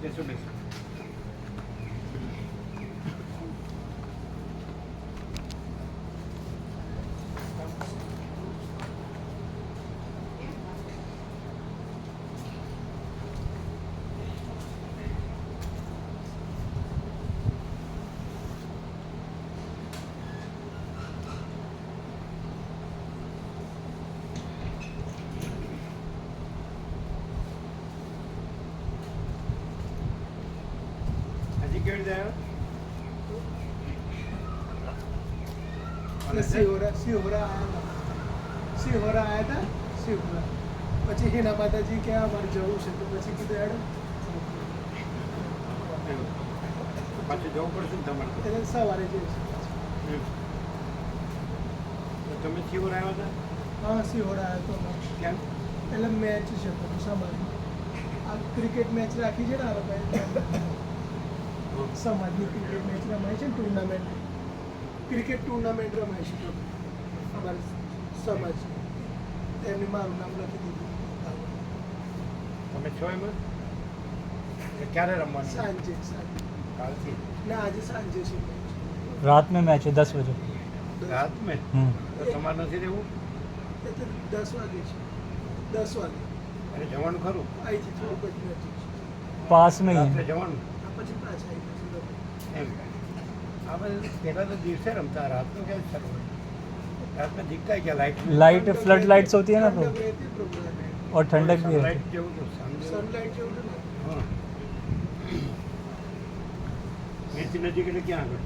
બેસો બેસો. હજી કેવી રીતે આવ્યો? સિહોરા આવ્યા હતા સિહોરા. પછી હિના માતાજી કે અમારે જવું છે, તો પછી કીધું હેડો. પાછું જવું પડશે ને તમારે તો. એટલે સવારે જઈશું. તો તમે શિવર આવ્યા હતા? હા, સિહોરા આવ્યો હતો. કેમ? એટલે મેચ છે બધું સમાજ. આ ક્રિકેટ મેચ રાખી છે ને આ લોકોએ. સમાજની ક્રિકેટ મેચ રમાય છે ને, ટુર્નામેન્ટ. ક્રિકેટ ટુર્નામેન્ટ રમાય છે તો અમારે સમાજ. એમને મારું નામ લખી દીધું. તમે છો એમાં? એ ક્યારે રમવાનું? સાંજે કાલથી ને આજે સાંજે છે મેચ. रात में मैच है 10 बजे। રાત મેં? તો તમારે નથી રહેવું? એટલે 10 વાગે છે. 10 વાગે અને જવાનું ખરું? અહીંથી થોડુંક જ નજીક છે. पास में ही રાત્રે है। જવાનું આ પછી પાછા આવી પછી એમ. આપણે પહેલાં તો દિવસે રમતા, રાતનું ક્યાં સારું હોય? રાતમાં દીકતા ક્યાં લાઇટ लाइट फ्लड लाइट्स होती है ना तो, ઠંડક રહેતી પ્રોગ્રામ. और ठंडक भी है। લાઇટ જેવું તો સાંજે. સનલાઇટ જેવું ને. હા. એથી નજીક એટલે ક્યાં આગળ?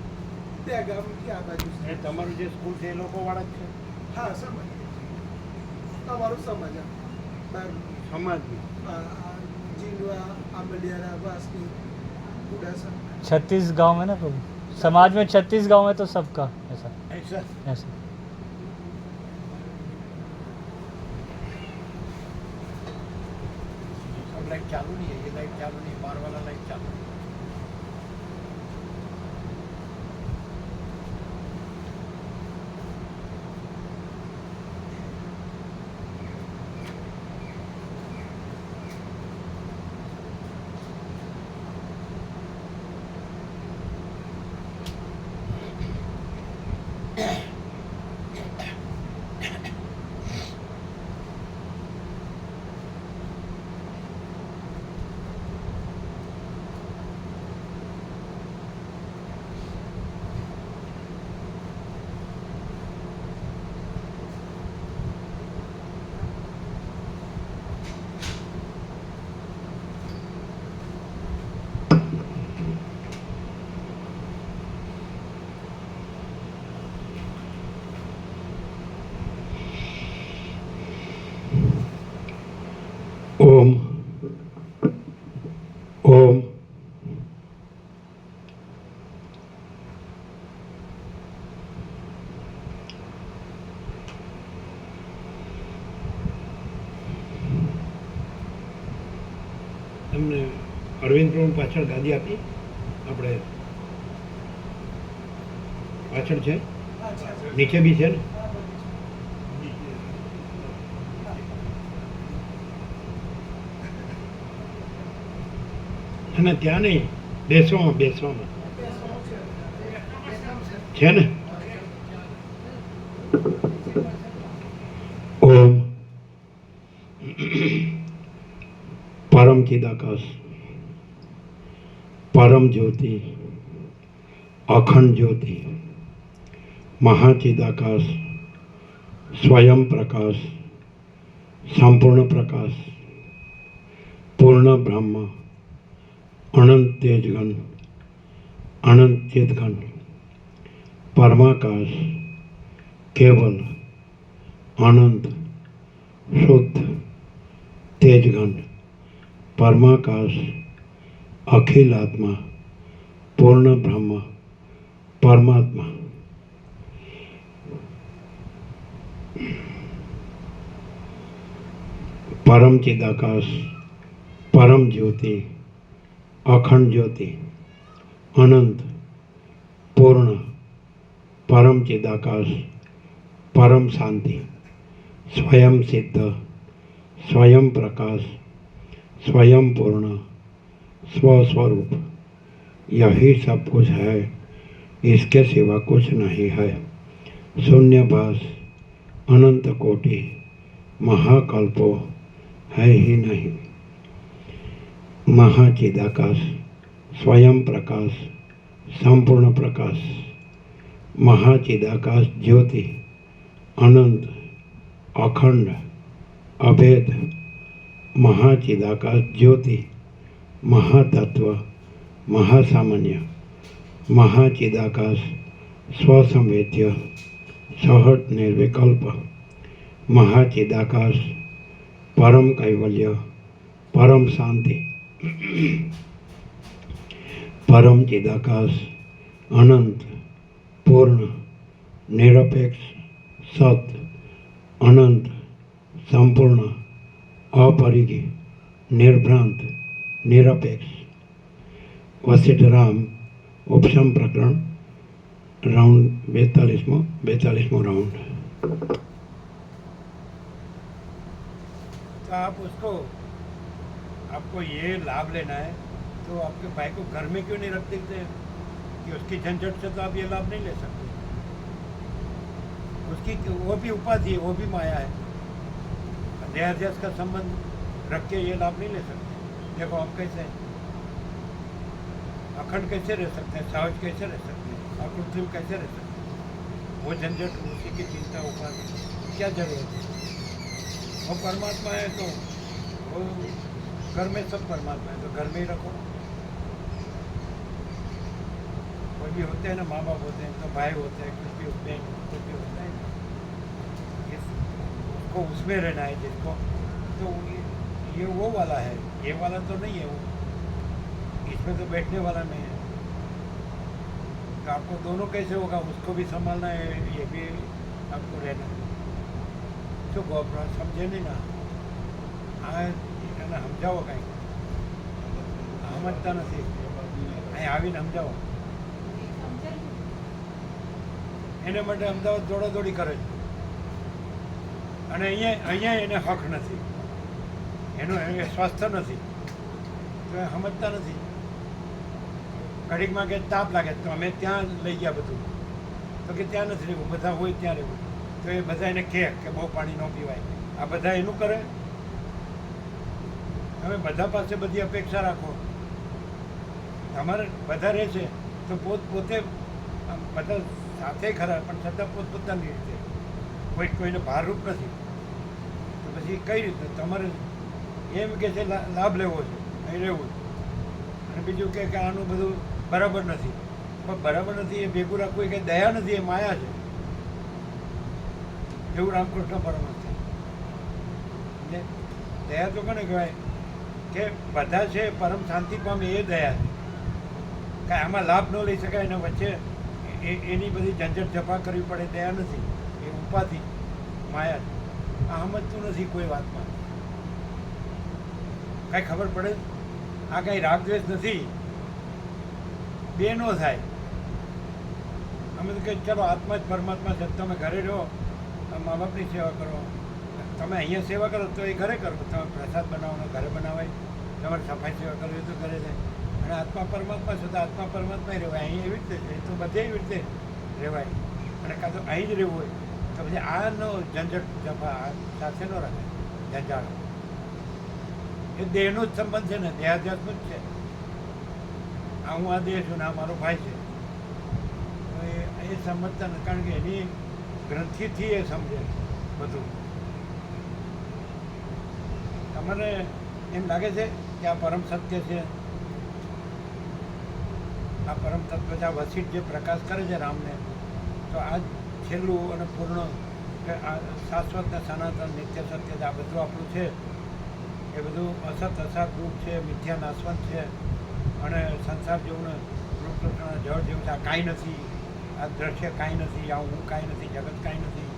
ત્યાં ગામથી આ બાજુ છે. અને તમારું જે સ્કૂલ છે એ લોકો વાળા જ છે? હા, સમાજ. અમારો સમાજ આ. બાર સમાજની. જીંડવા, આંબલિયારા, વાસની, બુડાસા. 36 गांव है ना तो, समाज में 36 गांव है तो सबका ऐसा ऐसा ऐसा। अब लाइट चालू नहीं है, ये लाइट चालू नहीं है, बाहर वाला लाइट चालू है। ओम ओम તમને અરવિંદ પ્રભુ પાછળ ગાદી આપી આપણે પાછળ છે, નીચે બી છે ને? અને ત્યાં નહીં, બેસવામાં બેસવામાં છે ને? ओम परम चिदाकाश परम ज्योति अखंड ज्योति महाचिदाकाश स्वयं प्रकाश संपूर्ण प्रकाश पूर्ण ब्रह्म अनंत तेजगण अनंत चेतगण परमाकाश केवल अनंत शुद्ध तेजगण परमाकाश अखिल आत्मा पूर्ण ब्रह्म परमात्मा परम चिदाकाश परम ज्योति अखंड ज्योति अनंत पूर्ण परम चिदाकाश परम शांति स्वयं सिद्ध स्वयं प्रकाश स्वयं पूर्ण स्वस्वरूप, यही सब कुछ है, इसके सिवा कुछ नहीं है। शून्यभास अनंत कोटि महाकल्पो है ही नहीं। महाचिदाकाश स्वयं प्रकाश, संपूर्ण प्रकाश, महाचिदाकाश ज्योति, अनंत, अखंड, अभेद, महाचिदाकाश ज्योति, महातत्व, महासामान्य, महाचिदाकाश स्वसंवेद्य, सहज निर्विकल्प, महाचिदाकाश परम कैवल्य, परम शांति, परम चिदाकाश अनंत, पूर्ण, निरपेक्ष, सत, अनंत, संपूर्ण, अपरिगी, निर्भ्रांत, निरपेक्ष। वशिष्ठ राम उपशम प्रकरण राउंड 42वां राउंड। तो आप उसको, आपको ये लाभ लेना है तो आपके भाई को घर में क्यों नहीं रख देते कि उसकी झंझट से तो आप ये लाभ नहीं ले सकते। उसकी वो भी उपाधि है, वो भी माया है। देहाध्यास का संबंध रख के ये लाभ नहीं ले सकते। देखो आप कैसे अखंड कैसे रह सकते हैं, सहज कैसे रह सकते हैं, और कृत्रिम कैसे रह सकते हैं। वो झंझट, उसी की चिंता, उपाधि क्या जरूरत है। वो परमात्मा है तो वो घर में सब परमात्मा है तो घर में ही रखो। कोई भी होते हैं ना, माँ बाप होते हैं तो भाई होते हैं, कुछ भी होते हैं, कुछ भी होता है, उसको उसमें रहना है जिसको। तो ये वो वाला है, ये वाला तो नहीं है। वो इसमें तो बैठने वाला नहीं है। तो आपको दोनों कैसे होगा, उसको भी संभालना है, ये भी आपको रहना है। तो गोपरा समझे नहीं ना, એને સમજાવો કાંઈ સમજતા નથી, અહીં આવીને સમજાવો। એને માટે અમદાવાદ દોડાદોડી કરે છે અને અહીંયા એને હક નથી, એનું સ્વાસ્થ્ય નથી, તો એ સમજતા નથી। ઘડીકમાં કે તાપ લાગે તો અમે ત્યાં લઈ ગયા બધું, તો કે ત્યાં નથી રહેવું, બધા હોય ત્યાં રહેવું। તો એ બધા એને કહે કે બહુ પાણી ન પીવાય, આ બધા એનું કરે। તમે બધા પાસે બધી અપેક્ષા રાખો, તમારે બધા રહે છે તો પોતે બધા સાથે ખરા પણ છતાં પોતપોતાની રીતે, કોઈને ભારરૂપ નથી। તો પછી કઈ રીતે તમારે એમ કે છે લાભ લેવો છે, અહીં રહેવું, અને બીજું કે આનું બધું બરાબર નથી। પણ બરાબર નથી એ ભેગું રાખવું એ કંઈ દયા નથી, એ માયા છે। એવું રામકૃષ્ણ પરમહંસ છે। દયા તો કોને કહેવાય કે બધા છે પરમ શાંતિ પામે એ દયા છે। કાંઈ આમાં લાભ ન લઈ શકાય એના વચ્ચે એની બધી ઝંઝટ જફા કરવી પડે, દયા નથી, એ ઉપાધિ માયા છે। આ સમજતું નથી કોઈ વાતમાં, કાંઈ ખબર પડે આ કાંઈ રાગદ્વેષ નથી, બે નો થાય। અમે તો કહીએ ચાલો આત્મા જ પરમાત્મા છે, તમે ઘરે રહો, મા બાપની સેવા કરો, તમે અહીંયા સેવા કરો તો એ ઘરે કરો, તમે પ્રસાદ બનાવો ઘરે બનાવાય, તમારે સફાઈ સેવા કરવી તો ઘરે જાય। અને આત્મા પરમાત્મા છે તો આત્મા પરમાત્મા રહેવાય, અહીં એવી રીતે છે તો બધે એવી રીતે રહેવાય। અને કાં તો અહીં જ રહેવું હોય તો પછી આનો ઝંઝટ જફા સાથે ન રખાય, ઝંઝાળ એ દેહનો જ સંબંધ છે ને, દેહાધ્યાસનો જ છે। આ હું આ દેહ છું ને આ મારો ભાઈ છે, તો એ સમજતા નથી, કારણ કે એની ગ્રંથિથી એ સમજે બધું। તમને એમ લાગે છે કે આ પરમ સત્ય છે, આ પરમ તત્વ છે, આ વશિષ્ઠ જે પ્રકાશ કરે છે રામને, તો આ છેલ્લું અને પૂર્ણ કે આ શાશ્વત ને સનાતન નિત્ય સત્ય છે, આ બધું આપણું છે। એ બધું અસત અસાર રૂપ છે, મિથ્યા નાશવંત છે, અને સંસાર જેવું ને રૂપકૃષ્ણ જળ જેવું છે। આ કાંઈ નથી, આ દ્રશ્ય કાંઈ નથી, આ હું કાંઈ નથી, જગત કાંઈ નથી,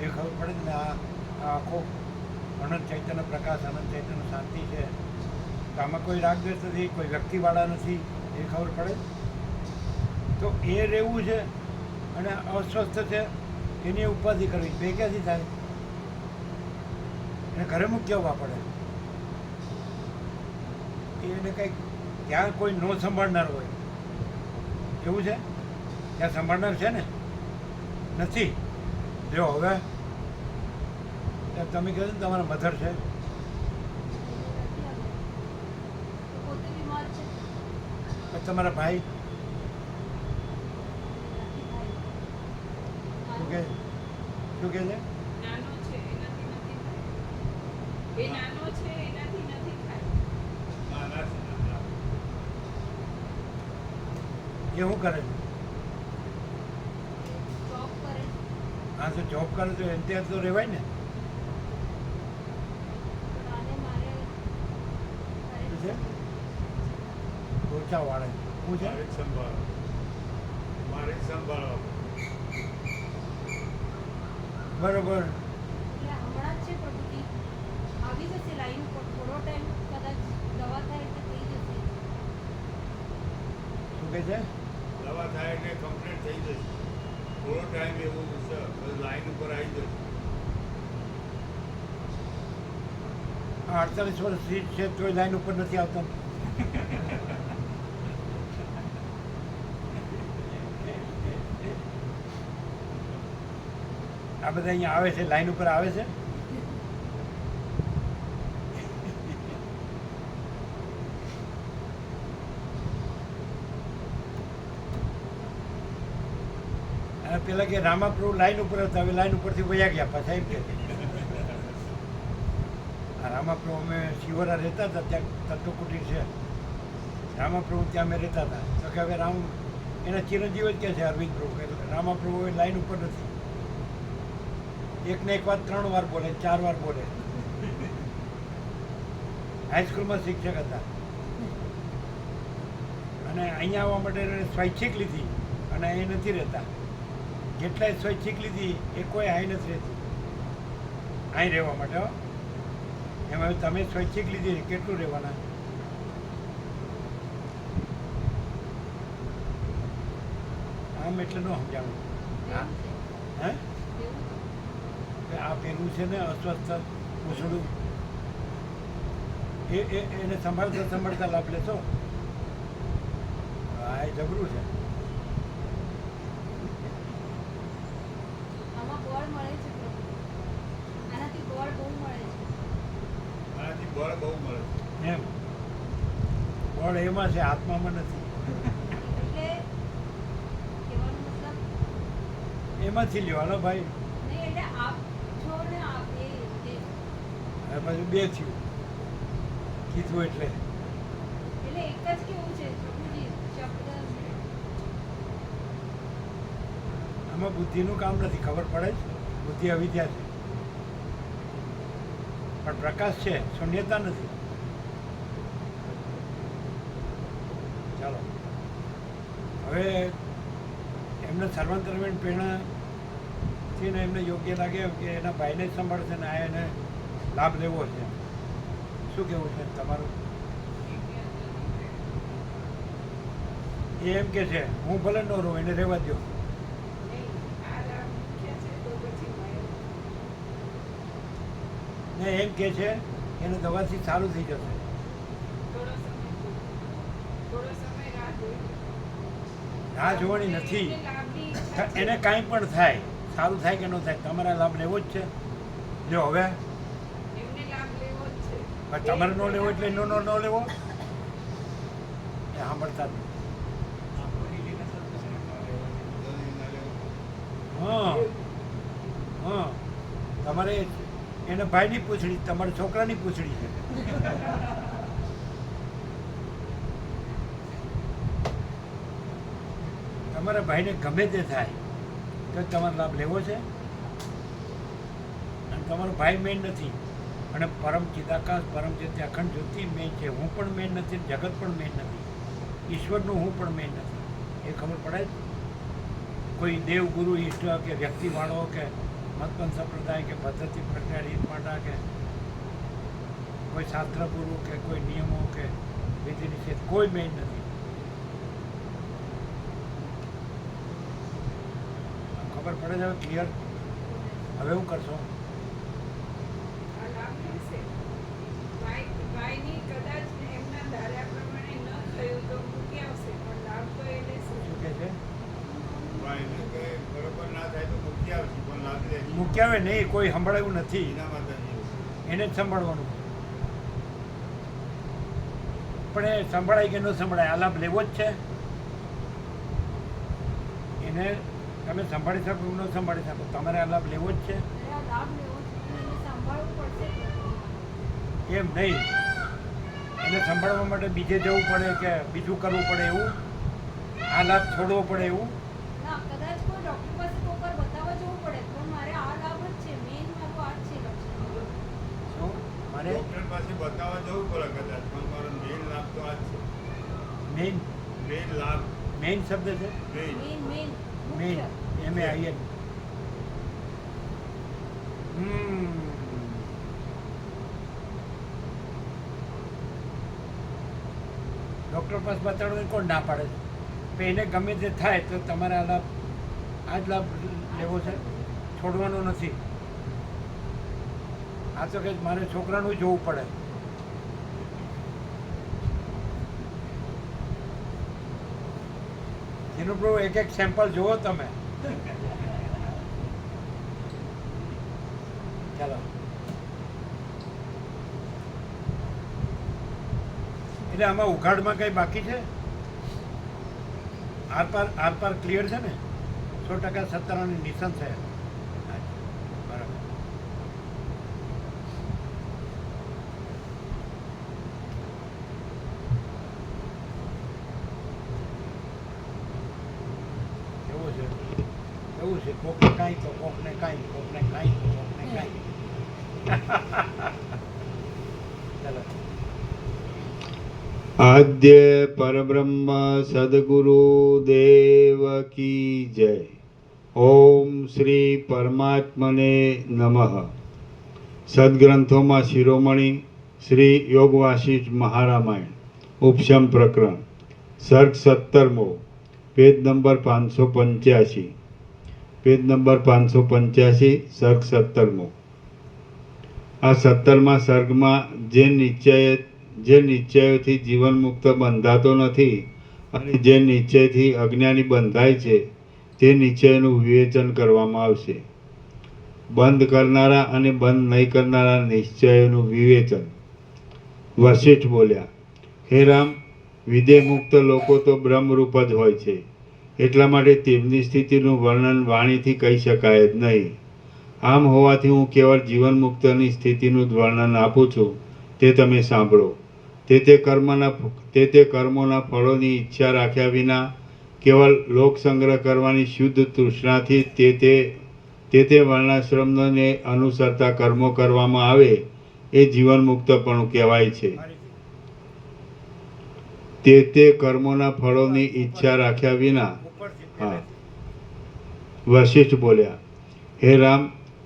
એ ખબર પડે ને। આ આખો અનંત ચૈતન્ય પ્રકાશ, અનંત ચૈતન્ય શાંતિ છે, તો આમાં કોઈ રાગદ્વેષ નથી, કોઈ વ્યક્તિવાળા નથી, એ ખબર પડે। તો એ રહેવું છે અને અસ્વસ્થ છે એની ઉપાધિ કરવી, બે ક્યાંથી થાય? એને ઘરે મૂકી આવવા પડે, એને કંઈક ત્યાં કોઈ નો સંભાળનાર હોય એવું છે? ત્યાં સંભાળનાર છે ને? નથી. જો હવે તમે કહો ને તમારા મધર છે, પોતે બીમાર છે. પછી તમારા ભાઈ શું કહે શું કહે છે? નાનો છે એનાથી નથી થાય. એ નાનો છે એનાથી નથી થાય. એ શું કરે છે? જોબ કરે છે. હા તો જોબ કરે તો એમ ત્યાં તો રહેવાય ને. પણ આને મારે શું છે? ઓછા વાળે શું છે? બરોબર. એટલે હમણાં જ છે પ્રભુજી આવી જશે લાઈન ઉપર થોડો ટાઈમ કદાચ દવા થાય એટલે થઈ જશે. શું કહે છે? દવા થાય એટલે કમ્પ્લીટ થઈ જશે. થોડો ટાઈમ એવું છે, પછી લાઈન ઉપર આવી જશે. 48 વર્ષથી છે તોય લાઈન ઉપર નથી આવતા. આ બધા અહીંયા આવે છે, લાઈન ઉપર આવે છે. અને પેલા કે રામાપ્રભુ લાઈન ઉપર હતા, હવે લાઈન ઉપરથી વયા ગયા પાછા એમ કે. આ રામાપ્રભુ અમે શિવરા રહેતા હતા ત્યાં તત્વ કુટીર છે, રામાપ્રભુ ત્યાં અમે રહેતા હતા. તો કે હવે રામ એના ચિરંજીવ જ કે છે અરવિંદ પ્રભુ કે રામાપ્રભુ હવે લાઈન ઉપર નથી. એકને એક વાત 3 વાર બોલે, 4 વાર બોલે. હાઈસ્કૂલમાં શિક્ષક હતા અને અહીંયા આવવા માટે એણે સ્વૈચ્છિક લીધી અને અહીં નથી રહેતા. જેટલાય સ્વૈચ્છિક લીધી એ કોઈ અહીં નથી રહેતી, અહીં રહેવા માટે. હો એમાં હવે તમે સ્વૈચ્છિક લીધી કેટલું રહેવાના? આમ એટલે ન સમજાવું. હા હે કે આ પેલું છે ને અસ્વસ્થ પૂછડું એને સંભાળતા સંભાળતા લાભ લેશો. હા એ જબરું છે. આમાં બળ મળે છે પ્રભુ. આનાથી બળ બહુ મળે છે. આનાથી બળ બહુ મળે છે. એમ બળ એમાં છે, આત્મામાં નથી. એટલે કહેવાનો મતલબ એમાંથી લ્યો. હાલો ભાઈ, નહીં એટલે આપ છો ને આપ એ રીતે. હવે પાછું 2 થયું કીધું એટલે. એટલે એક જ કેવું છે પ્રભુજી શબ્દ આમાં બુદ્ધિનું કામ નથી. ખબર પડે છે બુદ્ધિ અવિદ્યા છે, પણ પ્રકાશ છે, શૂન્યતા નથી. ચાલો હવે એમને સર્વાંતરમેન પ્રેરણાથી ને એમને યોગ્ય લાગે કે એના ભાઈને જ સંભાળશે ને આ એને લાભ લેવો છે. શું કહેવું છે તમારું? એ એમ કે છે હું ભલે ન રહું, એને રહેવા દો. નહીં, આ રામ મુખ્ય છે તો પછી મળે. ને એમ કે છે એને દવાથી સારું થઈ જશે. થોડો સમય રાહ જોઈ. રાહ જોવાની નથી. એને લાભની ઈચ્છા છે. એને કાંઈ પણ થાય, સારું થાય કે ન થાય, તમારા લાભ લેવો જ છે. જો હવે એમને લાભ લેવો જ છે. પણ તમારે ન લેવો એટલે એનો ન લેવો એ સાંભળતા જ નથી. હા હા તમારે એને ભાઈની પૂછડી, તમારા છોકરાની પૂછડી છે. તમારા ભાઈને ગમે તે થાય તો તમારે લાભ લેવો છે. અને તમારો ભાઈ મેન નથી અને પરમ ચિદાકાશ પરમ જ્યોતિ અખંડ જ્યોતિ મેન છે. હું પણ મેન નથી, જગત પણ મેન નથી, ઈશ્વરનું હું પણ મેન નથી. એ ખબર પડે જ. કોઈ દેવ ગુરુ ઈષ્ટ કે વ્યક્તિવાળો કે મતપંથ સંપ્રદાય કે પદ્ધતિ પ્રક્રિયા રીત માટા કે કોઈ શાસ્ત્ર ગુરુ કે કોઈ નિયમો કે વિધિ નિષેધ કોઈ મેન નથી. ખબર પડે છે હવે ક્લિયર? હવે શું કરશો? આ લાભ લેશે. ભાઈની કદાચ એમના ધાર્યા પ્રમાણે ન કહેવાય નહીં, કોઈ સંભળાયું નથી, એના માટે નહીં. એને જ સંભાળવાનું. પણ એ સંભળાય કે ન સંભળાય, આ લાભ લેવો જ છે. એને તમે સંભાળી શકો ન સંભાળી શકો, તમારે આ લાભ લેવો જ છે. અરે આ લાભ લેવો છે અને એને સાંભળવું પડશે પ્રભુ. એમ નહીં, એને સંભાળવા માટે બીજે જવું પડે કે બીજું કરવું પડે એવું, આ લાભ છોડવો પડે એવું. ના, કદાચ કોઈ ડૉક્ટર પાસે તો પર બતાવવા જવું પડે, પણ મારે આ લાભ જ છે, મેઇન મારું આ જ છે લક્ષ્ય. શું મારે ડૉક્ટર પાસે બતાવવા જવું પડે કદાચ, પણ મારો મેઇન લાભ તો આ જ છે. મેઇન મેઇન લાભ મેઇન શબ્દ છે. મેઇન. મેઇન મેઇન મુખ્ય. MEIN. ડૉક્ટર પાસે બતાડવાનું કોણ ના પાડે છે? પણ એને ગમે તે થાય તો તમારે આ લાભ, આ જ લાભ લેવો છે, છોડવાનો નથી. આ તો કંઈક મારે છોકરાનું જોવું પડે. એનું પ્રભુ એક એક સેમ્પલ જુઓ તમે. ચાલો, એટલે આમાં ઉઘાડમાં કઈ બાકી છે? આરપાર ક્લિયર છે ને? 100% સત્તારાની નિશાન છે. બરાબર. એવું છે, એવું છે. કોકને કાંઈ તો કોકને કાંઈ, કોકને કાંઈ તો કોકને કાંઈ. ચાલો. આદ્ય પરબ્રહ્મ સદગુરુ દેવ કી જય. ઓમ શ્રી પરમાત્મને નમઃ. સદગ્રંથોમાં શિરોમણી શ્રી યોગ વાસિષ્ઠ મહારામાયણ ઉપશમ પ્રકરણ સર્ગ 17મો, પેજ નંબર 585. Page number 585, સર્ગ 17મો. આ 17મા સર્ગમાં જે નિશ્ચયોથી જીવન મુક્ત બંધાતો નથી અને જે નિશ્ચયથી અજ્ઞાની બંધાય છે તે નિશ્ચયનું વિવેચન કરવામાં આવશે. બંધ કરનારા અને બંધ નહીં કરનારા નિશ્ચયોનું વિવેચન. વશિષ્ઠ બોલ્યા, હે રામ, વિદેહ મુક્ત લોકો તો બ્રહ્મરૂપ જ હોય છે, એટલા માટે તેમની સ્થિતિનું વર્ણન વાણીથી કહી શકાય જ નહીં. આમ હોવાથી હું કેવળ જીવન મુક્તની સ્થિતિનું જ વર્ણન આપું છું, તે તમે સાંભળો. તે કર્મોના ફળોની ઈચ્છા રાખ્યા વિના કેવળ લોક સંગ્રહ કરવાની શુદ્ધ તૃષ્ણાથી તે વર્ણાશ્રમને અનુસરતા કર્મો કરવામાં આવે એ જીવન મુક્તપણું કહેવાય છે. તે કર્મોના ફળોની ઈચ્છા રાખ્યા વિના. હા. વશિષ્ઠ બોલ્યા, હે રામ,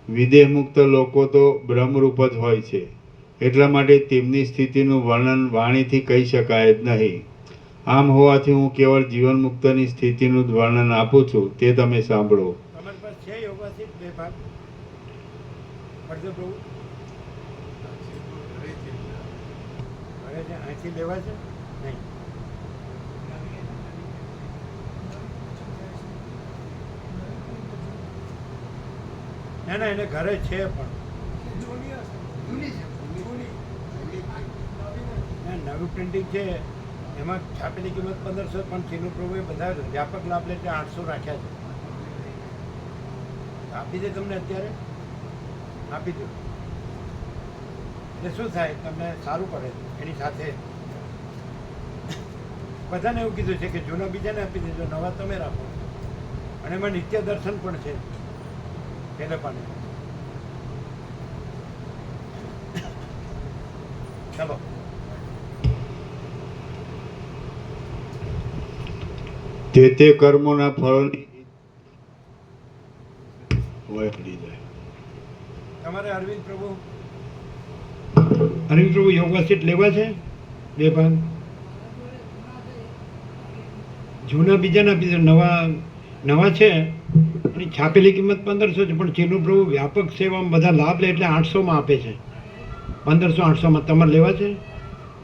વિદેહ મુક્ત લોકો તો બ્રહ્મરૂપ જ હોય છે, એટલા માટે તેમની સ્થિતિનું વર્ણન વાણીથી કહી શકાય જ નહીં. આમ હોવાથી હું કેવળ જીવન મુક્તની સ્થિતિનું જ વર્ણન આપું છું, તે તમે સાંભળો. તમારી પાસે છે યોગાથી 2 ભાગ? પડજો પ્રભુ. હવે છે અહીંથી લેવા છે નહીં? ના ના, એને ઘરે છે પણ જૂની હશે. જૂની છે. જૂની. ના, નવું પ્રિન્ટિંગ છે, એમાં છાપેલી કિંમત 1500, પણ ચીનુ પ્રભુએ બધા વ્યાપક લાભ લે છે 800 રાખ્યા છે. આપી દે તમને, અત્યારે આપી દો. એટલે શું થાય, તમને સારું પડે. એની સાથે બધાને એવું કીધું છે કે જૂના બીજાને આપી દેજો, નવા તમે રાખો. અને એમાં નિત્ય દર્શન પણ છે પેલે પાને. ચલો. તે કર્મોના ફળોની વળગી જાય. તમારે અરવિંદ પ્રભુ યોગા સીટ લેવા છે 2 ભાગ? જૂના બીજાને આપી દો, નવા છે. અને છાપેલી કિંમત 1500 છે, પણ ચીનુ પ્રભુ વ્યાપક સેવામાં બધા લાભ લે એટલે 800માં આપે છે. 1500-800માં તમારે લેવા છે?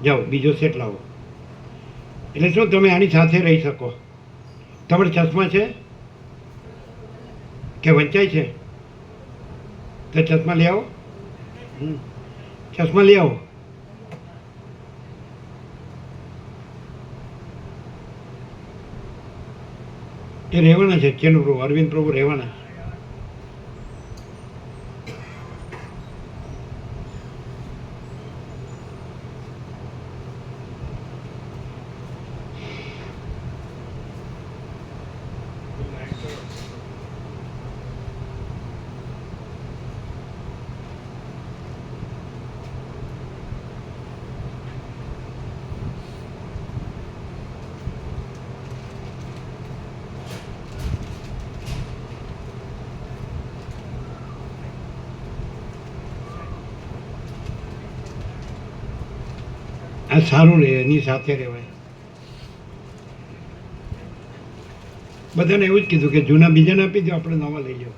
જાઓ, બીજો સેટ લાવો. એટલે શું, તમે આની સાથે રહી શકો. તમારે ચશ્મા છે કે વંચાય છે? તો ચશ્મા લઈ આવો. ચશ્મા લઈ આવો. એ રહેવાના છે ચેનુ પ્રભુ, અરવિંદ પ્રભુ રહેવાના છે. આ સારું રહે, એની સાથે રહેવાય. બધાને એવું જ કીધું કે જૂના બીજાને આપી દો, આપણે નવા લઈ જાઓ.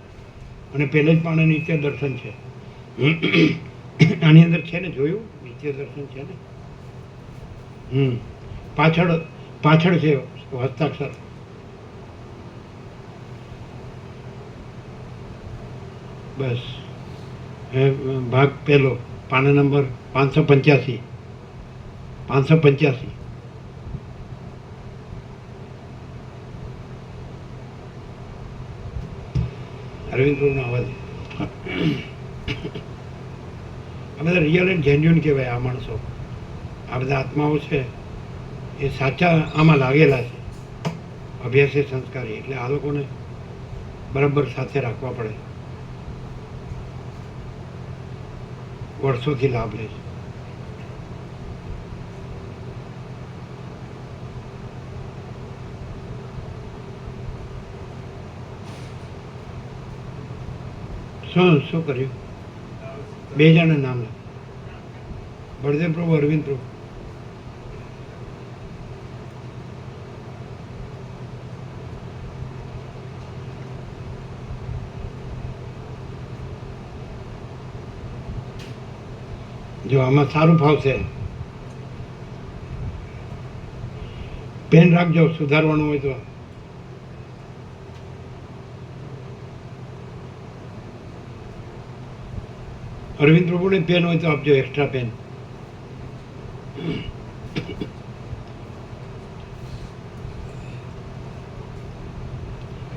અને પહેલે જ પણ નિત્ય દર્શન છે આની અંદર, છે ને? જોયું? નિત્ય દર્શન છે ને? પાછળ પાછળ છે હસ્તાક્ષર. બસ ભાગ પહેલો, પાના નંબર 585. 585. અરવિંદ પ્રભુનો અવાજ. આ બધા રિયલ એન્ડ જેન્યુઅન કહેવાય. આ માણસો, આ બધા આત્માઓ છે એ સાચા આમાં લાગેલા છે. અભ્યાસે સંસ્કારી, એટલે આ લોકોને બરાબર સાથે રાખવા પડે. વર્ષોથી લાભ લે છે. શું કર્યું? 2 જણા નામ લખ. બળદેવ પ્રભુ, અરવિંદ પ્રભુ. જો આમાં સારું ફાવશે. પેન રાખજો, સુધારવાનું હોય તો. અરવિંદ પ્રભુને પેન હોય તો આપજો, એક્સ્ટ્રા પેન.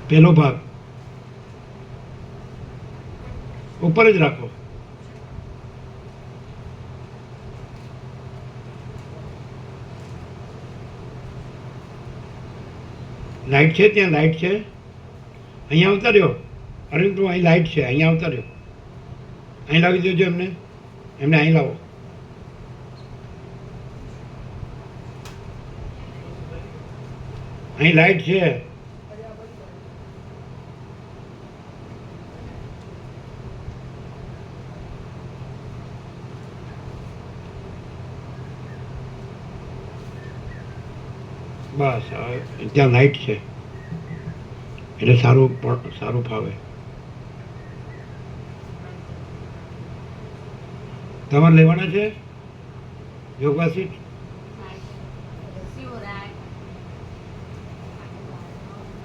પહેલો ભાગ ઉપર જ રાખો. લાઈટ છે ત્યાં? લાઈટ છે? અહીંયા આવતા રહ્યો અરવિંદ પ્રભુ, અહીં લાઈટ છે, અહીંયા આવતા રહ્યો. અહીં લાવી દેજો એમને, એમને અહીં લાવો. અહીં લાઈટ છે. બસ ત્યાં લાઈટ છે એટલે સારું સારું ફાવે. તમારે લેવાના છે યોગવાસી?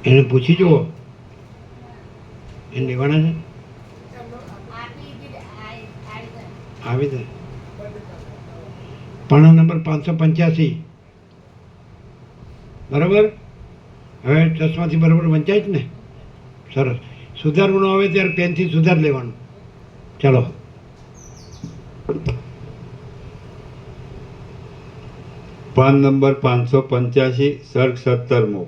એને પૂછી જુઓ, એને લેવાના છે. આવી જાય. પાના નંબર 585. બરાબર? હવે ચશ્માથી બરાબર વંચાય જ ને? સરસ. સુધારવાનું આવે ત્યારે પેનથી સુધાર લેવાનું. ચાલો. PAN number 585, સર્ગ 17મો.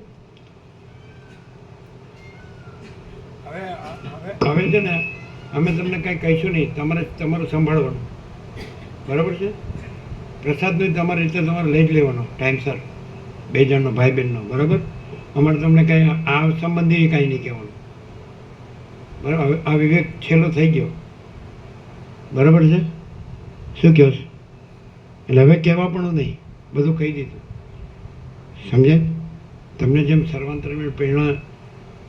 હવે છે ને અમે તમને કંઈ કહીશું નહીં, તમારું સંભાળવાનું. બરાબર છે? પ્રસાદનું તમારી રીતે તમારે લઈ જ લેવાનો ટાઈમસર, 2 જણનો, ભાઈ બહેનનો. બરાબર? અમારે તમને કંઈ આ સંબંધી કાંઈ નહીં કહેવાનું. બરાબર? હવે આ વિવેક છેલ્લો થઈ ગયો. બરાબર છે? શું કહો છો? એટલે હવે કહેવા પણ નહીં, બધું કહી દીધું. સમજે? તમને જેમ સર્વાંતરમેળ પ્રેરણા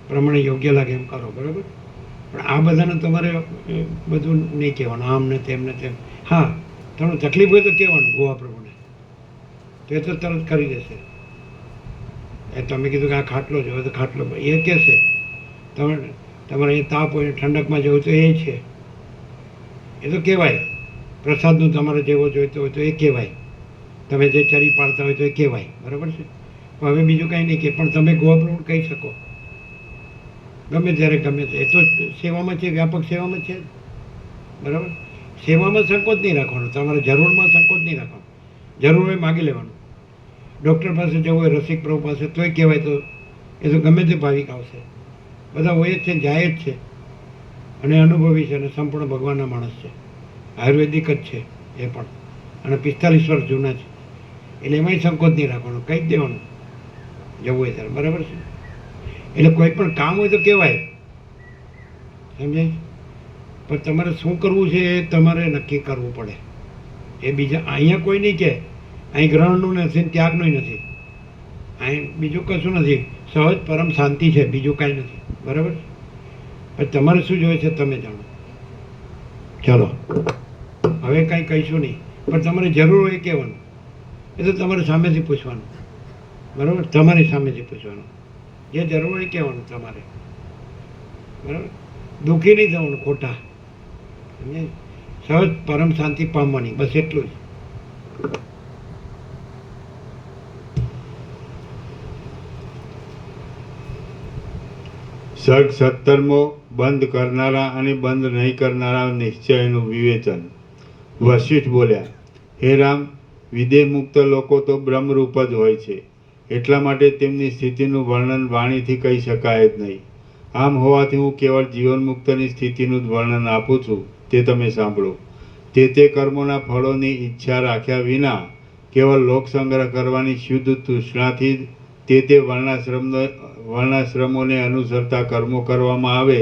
પ્રમાણે યોગ્ય લાગે એમ કરો. બરાબર? પણ આ બધાને તમારે બધું નહીં કહેવાનું, આમ ને તેમ ને તેમ. હા, તમને તકલીફ હોય તો કહેવાનું ગોવા પ્રભુને, તો એ તો તરત કરી દેશે. એ તમે કીધું કે આ ખાટલો જ હોય તો ખાટલો એ કહેશે. તમારે અહીંયા તાપ હોય, ઠંડકમાં જવું તો એ છે. એ તો કહેવાય. પ્રસાદનું તમારે જેવો જોઈતો હોય તો એ કહેવાય. તમે જે ચરી પાડતા હોય તો એ કહેવાય. બરાબર છે. પણ હવે બીજું કાંઈ નહીં કે પણ તમે ગોપ્રવૃત્ત કહી શકો ગમે ત્યારે ગમે તે. એ તો સેવામાં છે, વ્યાપક સેવામાં છે. બરાબર. સેવામાં સંકોચ નહીં રાખવાનો, તમારે જરૂરમાં સંકોચ નહીં રાખવાનો. જરૂર હોય માગી લેવાનું. ડૉક્ટર પાસે જવું હોય, રસિક પ્રભુ પાસે, તોય કહેવાય તો એ તો ગમે તે ભાવિક આવશે. બધા હોય જ છે, જાય જ છે, અને અનુભવી છે, અને સંપૂર્ણ ભગવાનના માણસ છે. આયુર્વેદિક જ છે એ પણ, અને 45 વર્ષ જૂના છે. એટલે એમાંય સંકોચ નહીં રાખવાનો, કહી જ દેવાનું જવું હોય ત્યારે. બરાબર છે. એટલે કોઈ પણ કામ હોય તો કહેવાય, સમજાય. પણ તમારે શું કરવું છે એ તમારે નક્કી કરવું પડે. એ બીજા અહીંયા કોઈ નહીં કહે. અહીં ગ્રહણનું નથી, ત્યાગનું નથી. અહીં બીજું કશું નથી. સહજ પરમ શાંતિ છે, બીજું કાંઈ નથી. બરાબર. પણ તમારે શું જોઈએ છે તમે જાણો. ચાલો, હવે કાંઈ કહીશું નહીં, પણ તમારે જરૂર હોય એ કહેવાનું. એ તો તમારે સામેથી પૂછવાનું. બરાબર. તમારી સામેથી પૂછવાનું. જે જરૂર હોય એ કહેવાનું તમારે. બરાબર. દુઃખી નહીં થવાનું ખોટા. સમજાય. સહજ પરમ શાંતિ પામવાની, બસ એટલું જ. સર્ગ 17મો બંધ કરનારા અને બંધ નહીં કરનારા નિશ્ચયનું વિવેચન. વશિષ્ઠ બોલ્યા, હે રામ, વિદેહ મુક્ત લોકો તો બ્રહ્મરૂપ જ હોય છે, એટલા માટે તેમની સ્થિતિનું વર્ણન વાણીથી કહી શકાય જ નહીં. આમ હોવાથી હું કેવળ જીવનમુક્તની સ્થિતિનું જ વર્ણન આપું છું, તે તમે સાંભળો. તે કર્મોના ફળોની ઈચ્છા રાખ્યા વિના કેવળ લોકસંગ્રહ કરવાની શુદ્ધ તૃષ્ણાથી જ તે વર્ણાશ્રમોને અનુસરતા કર્મો કરવામાં આવે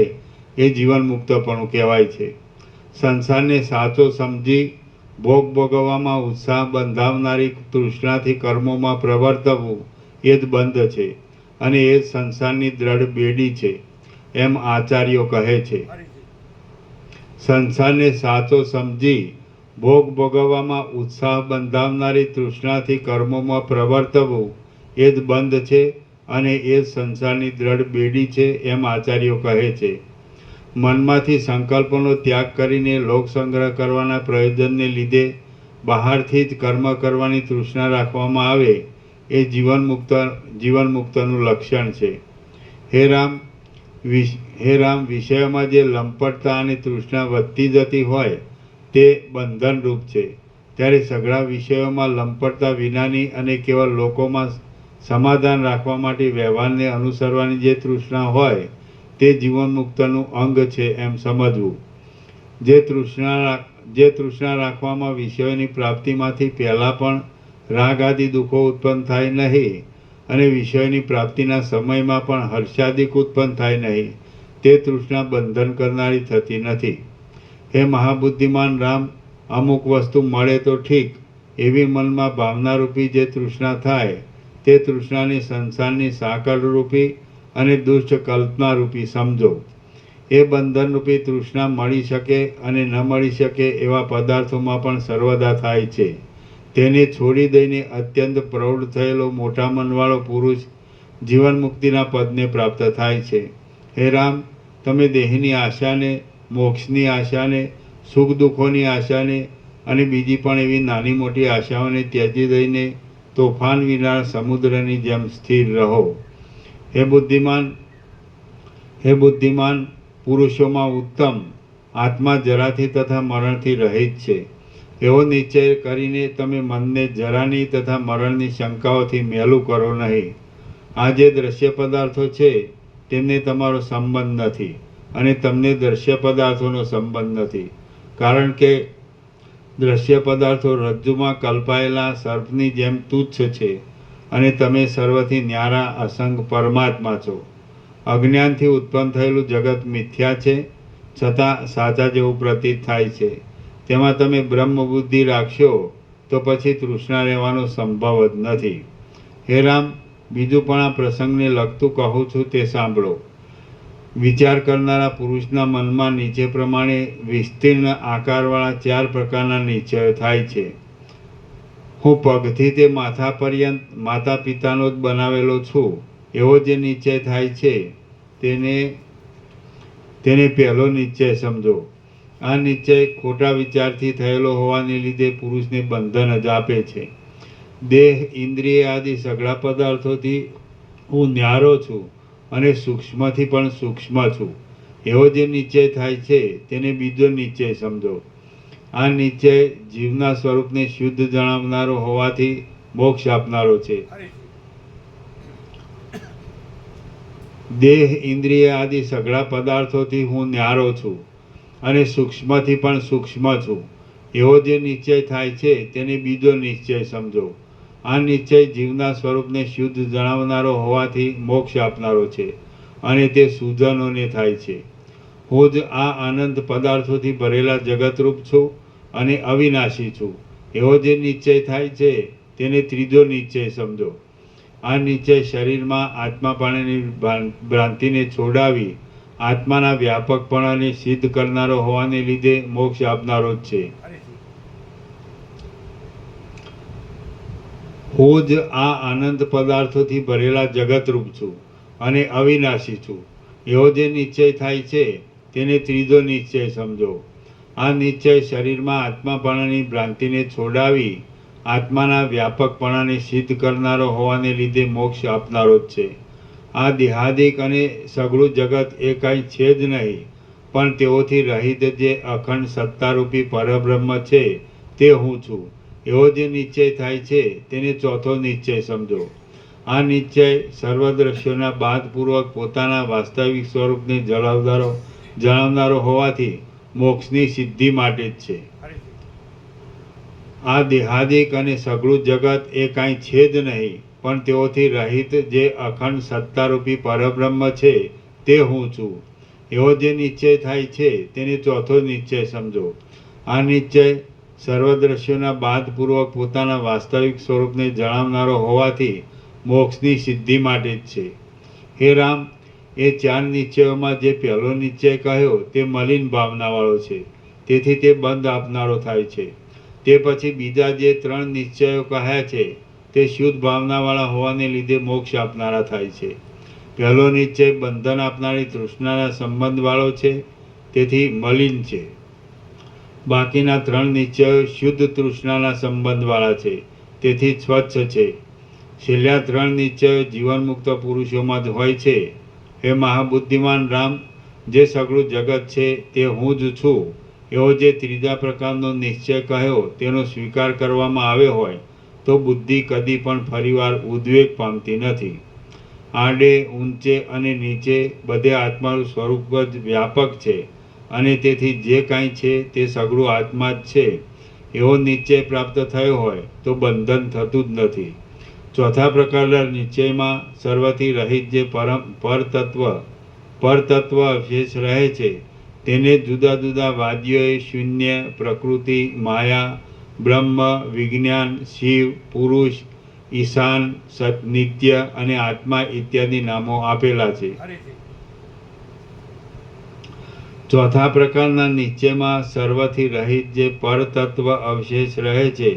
એ જીવન મુક્તપણું કહેવાય છે. સંસારને સાચો સમજી ભોગ ભોગવવામાં ઉત્સાહ બંધાવનારી તૃષ્ણાથી કર્મોમાં પ્રવર્તવું એ જ બંધ છે, અને એ જ સંસારની દ્રઢ બેડી છે, એમ આચાર્યો કહે છે. સંસારને સાચો સમજી ભોગ ભોગવવામાં ઉત્સાહ બંધાવનારી તૃષ્ણાથી કર્મોમાં પ્રવર્તવું એ જ બંધ છે, અને એ જ સંસારની દ્રઢ બેડી છે, એમ આચાર્યો કહે છે. મનમાંથી સંકલ્પનો ત્યાગ કરીને લોકસંગ્રહ કરવાના પ્રયોજનને લીધે બહારથી જ કર્મ કરવાની તૃષ્ણા રાખવામાં આવે એ જીવનમુક્તનું લક્ષણ છે. હે રામ, વિષયોમાં જે લંપટતા અને તૃષ્ણા વધતી જતી હોય તે બંધનરૂપ છે. ત્યારે સઘળા વિષયોમાં લંપટતા વિનાની અને કેવળ લોકોમાં સમાધાન રાખવા માટે વ્યવહારને અનુસરવાની જે તૃષ્ણા હોય તે જીવનમુક્તનું અંગ છે, એમ સમજવું. જે તૃષ્ણા રાખવામાં વિષયોની પ્રાપ્તિમાંથી પહેલાં પણ રાગ આદિ દુઃખો ઉત્પન્ન થાય નહીં, અને વિષયોની પ્રાપ્તિના સમયમાં પણ હર્ષાદિક ઉત્પન્ન થાય નહીં, તે તૃષ્ણા બંધન કરનારી થતી નથી. હે મહાબુદ્ધિમાન રામ, અમુક વસ્તુ મળે તો ઠીક એવી મનમાં ભાવનારૂપી જે તૃષ્ણા થાય તે તૃષ્ણાને સંસારની સાકળરૂપી અને દુષ્ટ કલ્પનારૂપી સમજો. એ બંધનરૂપી તૃષ્ણા મળી શકે અને ન મળી શકે એવા પદાર્થોમાં પણ સર્વદા થાય છે. તેને છોડી દઈને અત્યંત પ્રૌઢ થયેલો મોટા મનવાળો પુરુષ જીવન મુક્તિના પદને પ્રાપ્ત થાય છે. હે રામ, તમે દેહની આશાને, મોક્ષની આશાને, સુખ દુઃખોની આશાને અને બીજી પણ એવી નાની મોટી આશાઓને ત્યજી દઈને તોફાન વિના સમુદ્રની જેમ સ્થિર રહો. હે બુદ્ધિમાન, પુરુષોમાં ઉત્તમ આત્મા જરાથી તથા મરણથી રહિત છે. એવો નિશ્ચય કરીને તમે મનને જરાની તથા મરણની શંકાઓથી મેલું કરો નહીં. આ જે દ્રશ્ય પદાર્થો છે તેમને તમારો સંબંધ નથી, અને તમને દ્રશ્ય પદાર્થોનો સંબંધ નથી, કારણ કે દ્રશ્ય પદાર્થો રજ્જુમાં કલ્પાયેલા સર્પની જેમ તુચ્છ છે, અને તમે સર્વથી ન્યારા અસંગ પરમાત્મા છો. અજ્ઞાનથી ઉત્પન્ન થયેલું જગત મિથ્યા છે, છતાં સાચા જેવું પ્રતીત થાય છે. તેમાં તમે બ્રહ્મ બુદ્ધિ રાખશો તો પછી તૃષ્ણા રહેવાનો સંભવ જ નથી. હે રામ, બીજું પણ આ પ્રસંગને લગતું કહું છું તે સાંભળો. વિચાર કરનારા પુરુષના મનમાં નીચે પ્રમાણે વિસ્તીર્ણ આકારવાળા 4 પ્રકારના નિશ્ચયો થાય છે. હું પગથી તે માથા પર્યંત માતા પિતાનો જ બનાવેલો છું એવો જે નિશ્ચય થાય છે તેને પહેલો નિશ્ચય સમજો. આ નિશ્ચય ખોટા વિચારથી થયેલો હોવાને લીધે પુરુષને બંધન જ આપે છે. દેહ, ઇન્દ્રિય આદિ સઘળા પદાર્થોથી હું ન્યારો છું અને સૂક્ષ્મથી પણ સૂક્ષ્મ છું એવો જે નિશ્ચય થાય છે તેને બીજો નિશ્ચય સમજો. આ નિશ્ચય જીવના સ્વરૂપને શુદ્ધ જણાવનારો હોવાથી મોક્ષ આપનારો છે. દેહ, ઇન્દ્રિય આદિ સઘળા પદાર્થોથી હું ન્યારો છું અને સૂક્ષ્મથી પણ સૂક્ષ્મ છું એવો જે નિશ્ચય થાય છે તેને બીજો નિશ્ચય સમજો. આ નિશ્ચય જીવના સ્વરૂપને શુદ્ધ જણાવનારો હોવાથી મોક્ષ આપનારો છે અને તે સુજનોને થાય છે. હું જ આ આનંદ પદાર્થોથી ભરેલા જગતરૂપ છું અને અવિનાશી છું એવો જે નિશ્ચય થાય છે તેને ત્રીજો નિશ્ચય સમજો. આ નિશ્ચય શરીરમાં આત્માપણાની ભ્રાંતિને છોડાવી આત્માના વ્યાપકપણાને સિદ્ધ કરનારો હોવાને લીધે મોક્ષ આપનારો જ છે. હું જ આ આનંદ પદાર્થોથી ભરેલા જગતરૂપ છું અને અવિનાશી છું એવો જે નિશ્ચય થાય છે તેને ત્રીજો નિશ્ચય સમજો. આ નિશ્ચય શરીરમાં આત્માપણાની ભ્રાંતિને છોડાવી આત્માના વ્યાપકપણાને સિદ્ધ કરનારો હોવાને લીધે મોક્ષ આપનારો જ છે. આ દેહાદિક અને સઘળું જગત એ કાંઈ છે જ નહીં, પણ તેઓથી રહિત જે અખંડ સત્તારૂપી પરબ્રહ્મ છે તે હું છું એવો જે નિશ્ચય થાય છે તેને ચોથો નિશ્ચય સમજો. આ નિશ્ચય સર્વદ્રશ્યોના બાદપૂર્વક પોતાના વાસ્તવિક સ્વરૂપને જણાવનારો હોવાથી મોક્ષની સિદ્ધિ માટે જ છે. આ દેહાદિક અને સઘળું જગત એ કાંઈ છે જ નહીં, પણ તેઓથી રહિત જે અખંડ સત્તારૂપી પરબ્રહ્મ છે તે હું છું એવો જે નિશ્ચય થાય છે તેને ચોથો નિશ્ચય સમજો. આ નિશ્ચય સર્વદ્રશ્યોના બાદપૂર્વક પોતાના વાસ્તવિક સ્વરૂપને જણાવનારો હોવાથી મોક્ષની સિદ્ધિ માટે જ છે. હે રામ, એ ચાર નિશ્ચયોમાં જે પહેલો નિશ્ચય કહ્યો તે મલિન ભાવનાવાળો છે, તેથી તે બંધ આપનારો થાય છે. તે પછી બીજા જે ત્રણ નિશ્ચયો કહ્યા છે તે શુદ્ધ ભાવનાવાળા હોવાને લીધે મોક્ષ આપનારા થાય છે. પહેલો નિશ્ચય બંધન આપનારી તૃષ્ણાના સંબંધવાળો છે, તેથી મલિન છે. બાકીના ત્રણ નિશ્ચયો શુદ્ધ તૃષ્ણાના સંબંધવાળા છે, તેથી સ્વચ્છ છે. છેલ્લા ત્રણ નિશ્ચયો જીવનમુક્ત પુરુષોમાં જ હોય છે. હે મહાબુદ્ધિમાન રામ, જે સઘળું જગત છે તે હું જ છું એવો જે ત્રીજા પ્રકારનો નિશ્ચય કહ્યો તેનો સ્વીકાર કરવામાં આવ્યો હોય તો બુદ્ધિ કદી પણ ફરીવાર ઉદ્વેગ પામતી નથી. આડે, ઊંચે અને નીચે બધે આત્માનું સ્વરૂપ જ વ્યાપક છે અને તેથી જે કાંઈ છે તે સઘળું આત્મા જ છે એવો નિશ્ચય પ્રાપ્ત થયો હોય તો બંધન થતું જ નથી. ચોથા પ્રકારના નિશ્ચયમાં સર્વથી રહિત જે પરતત્વ અવશેષ રહે છે તેને જુદા જુદા વાદ્યોએ શૂન્ય, પ્રકૃતિ, માયા, બ્રહ્મ, વિજ્ઞાન, શિવ, પુરુષ, ઈશાન, સત, નિત્ય અને આત્મા ઇત્યાદિ નામો આપેલા છે. ચોથા પ્રકારના નિશ્ચયમાં સર્વથી રહિત જે પરતત્વ અવશેષ રહે છે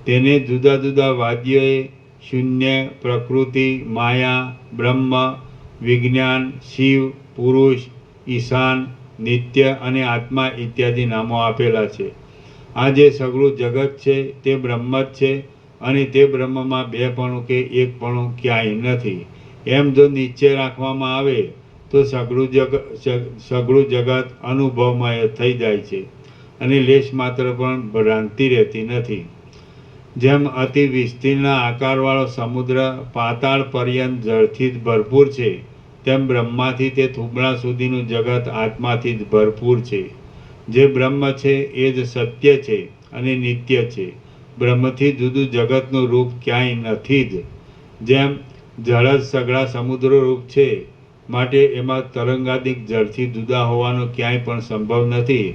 તેને જુદા જુદા વાદ્યોએ શૂન્ય, પ્રકૃતિ, માયા, બ્રહ્મ, વિજ્ઞાન, શિવ, પુરુષ, ઈશાન, નિત્ય અને આત્મા ઇત્યાદિ નામો આપેલા છે. આ જે સઘળું જગત છે તે બ્રહ્મ જ છે અને તે બ્રહ્મમાં બેપણું કે એકપણું ક્યાંય નથી. એમ જો નિશ્ચય રાખવામાં આવે તો સઘળું જગત અનુભવમય થઈ જાય છે અને લેશ માત્ર પણ ભ્રાંતિ રહેતી નથી. જેમ અતિ વિસ્તીર્ણ આકારવાળો સમુદ્ર પાતાળ પર્યંત જળથી જ ભરપૂર છે, તેમ બ્રહ્માથી તે થુબડા સુધીનું જગત આત્માથી જ ભરપૂર છે. જે બ્રહ્મ છે એ જ સત્ય છે અને નિત્ય છે. બ્રહ્મથી જુદું જગતનું રૂપ ક્યાંય નથી જ. જેમ જળ જ સઘળા સમુદ્ર રૂપ છે, માટે એમાં તરંગાદિક જળથી જુદા હોવાનો ક્યાંય પણ સંભવ નથી,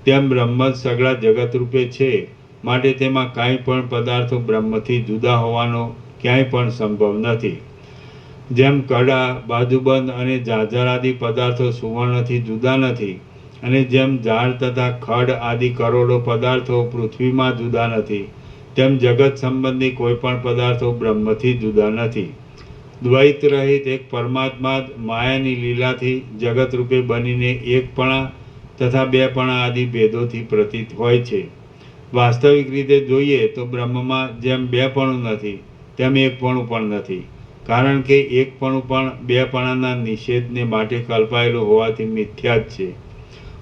તેમ બ્રહ્મ જ સઘળા જગત રૂપે છે, માટે તેમાં કાંઈ પણ પદાર્થો બ્રહ્મથી જુદા હોવાનો ક્યાંય પણ સંભવ નથી. જેમ કડા, બાજુબંધ અને ઝાઝર આદિ પદાર્થો સુવર્ણથી જુદા નથી અને જેમ ઝાડ તથા ખડ આદિ કરોડો પદાર્થો પૃથ્વીમાં જુદા નથી, તેમ જગત સંબંધી કોઈ પણ પદાર્થો બ્રહ્મથી જુદા નથી. દ્વૈત રહિત એક પરમાત્મા જ માયાની લીલાથી જગત રૂપે બનીને એકપણા તથા બેપણા આદિ ભેદોથી પ્રતીત હોય છે. વાસ્તવિક રીતે જોઈએ તો બ્રહ્મમાં જેમ બેપણું નથી તેમ એકપણું પણ નથી, કારણ કે એકપણું પણ બેપણાના નિષેધને માટે કલ્પાયેલું હોવાથી મિથ્યા જ છે.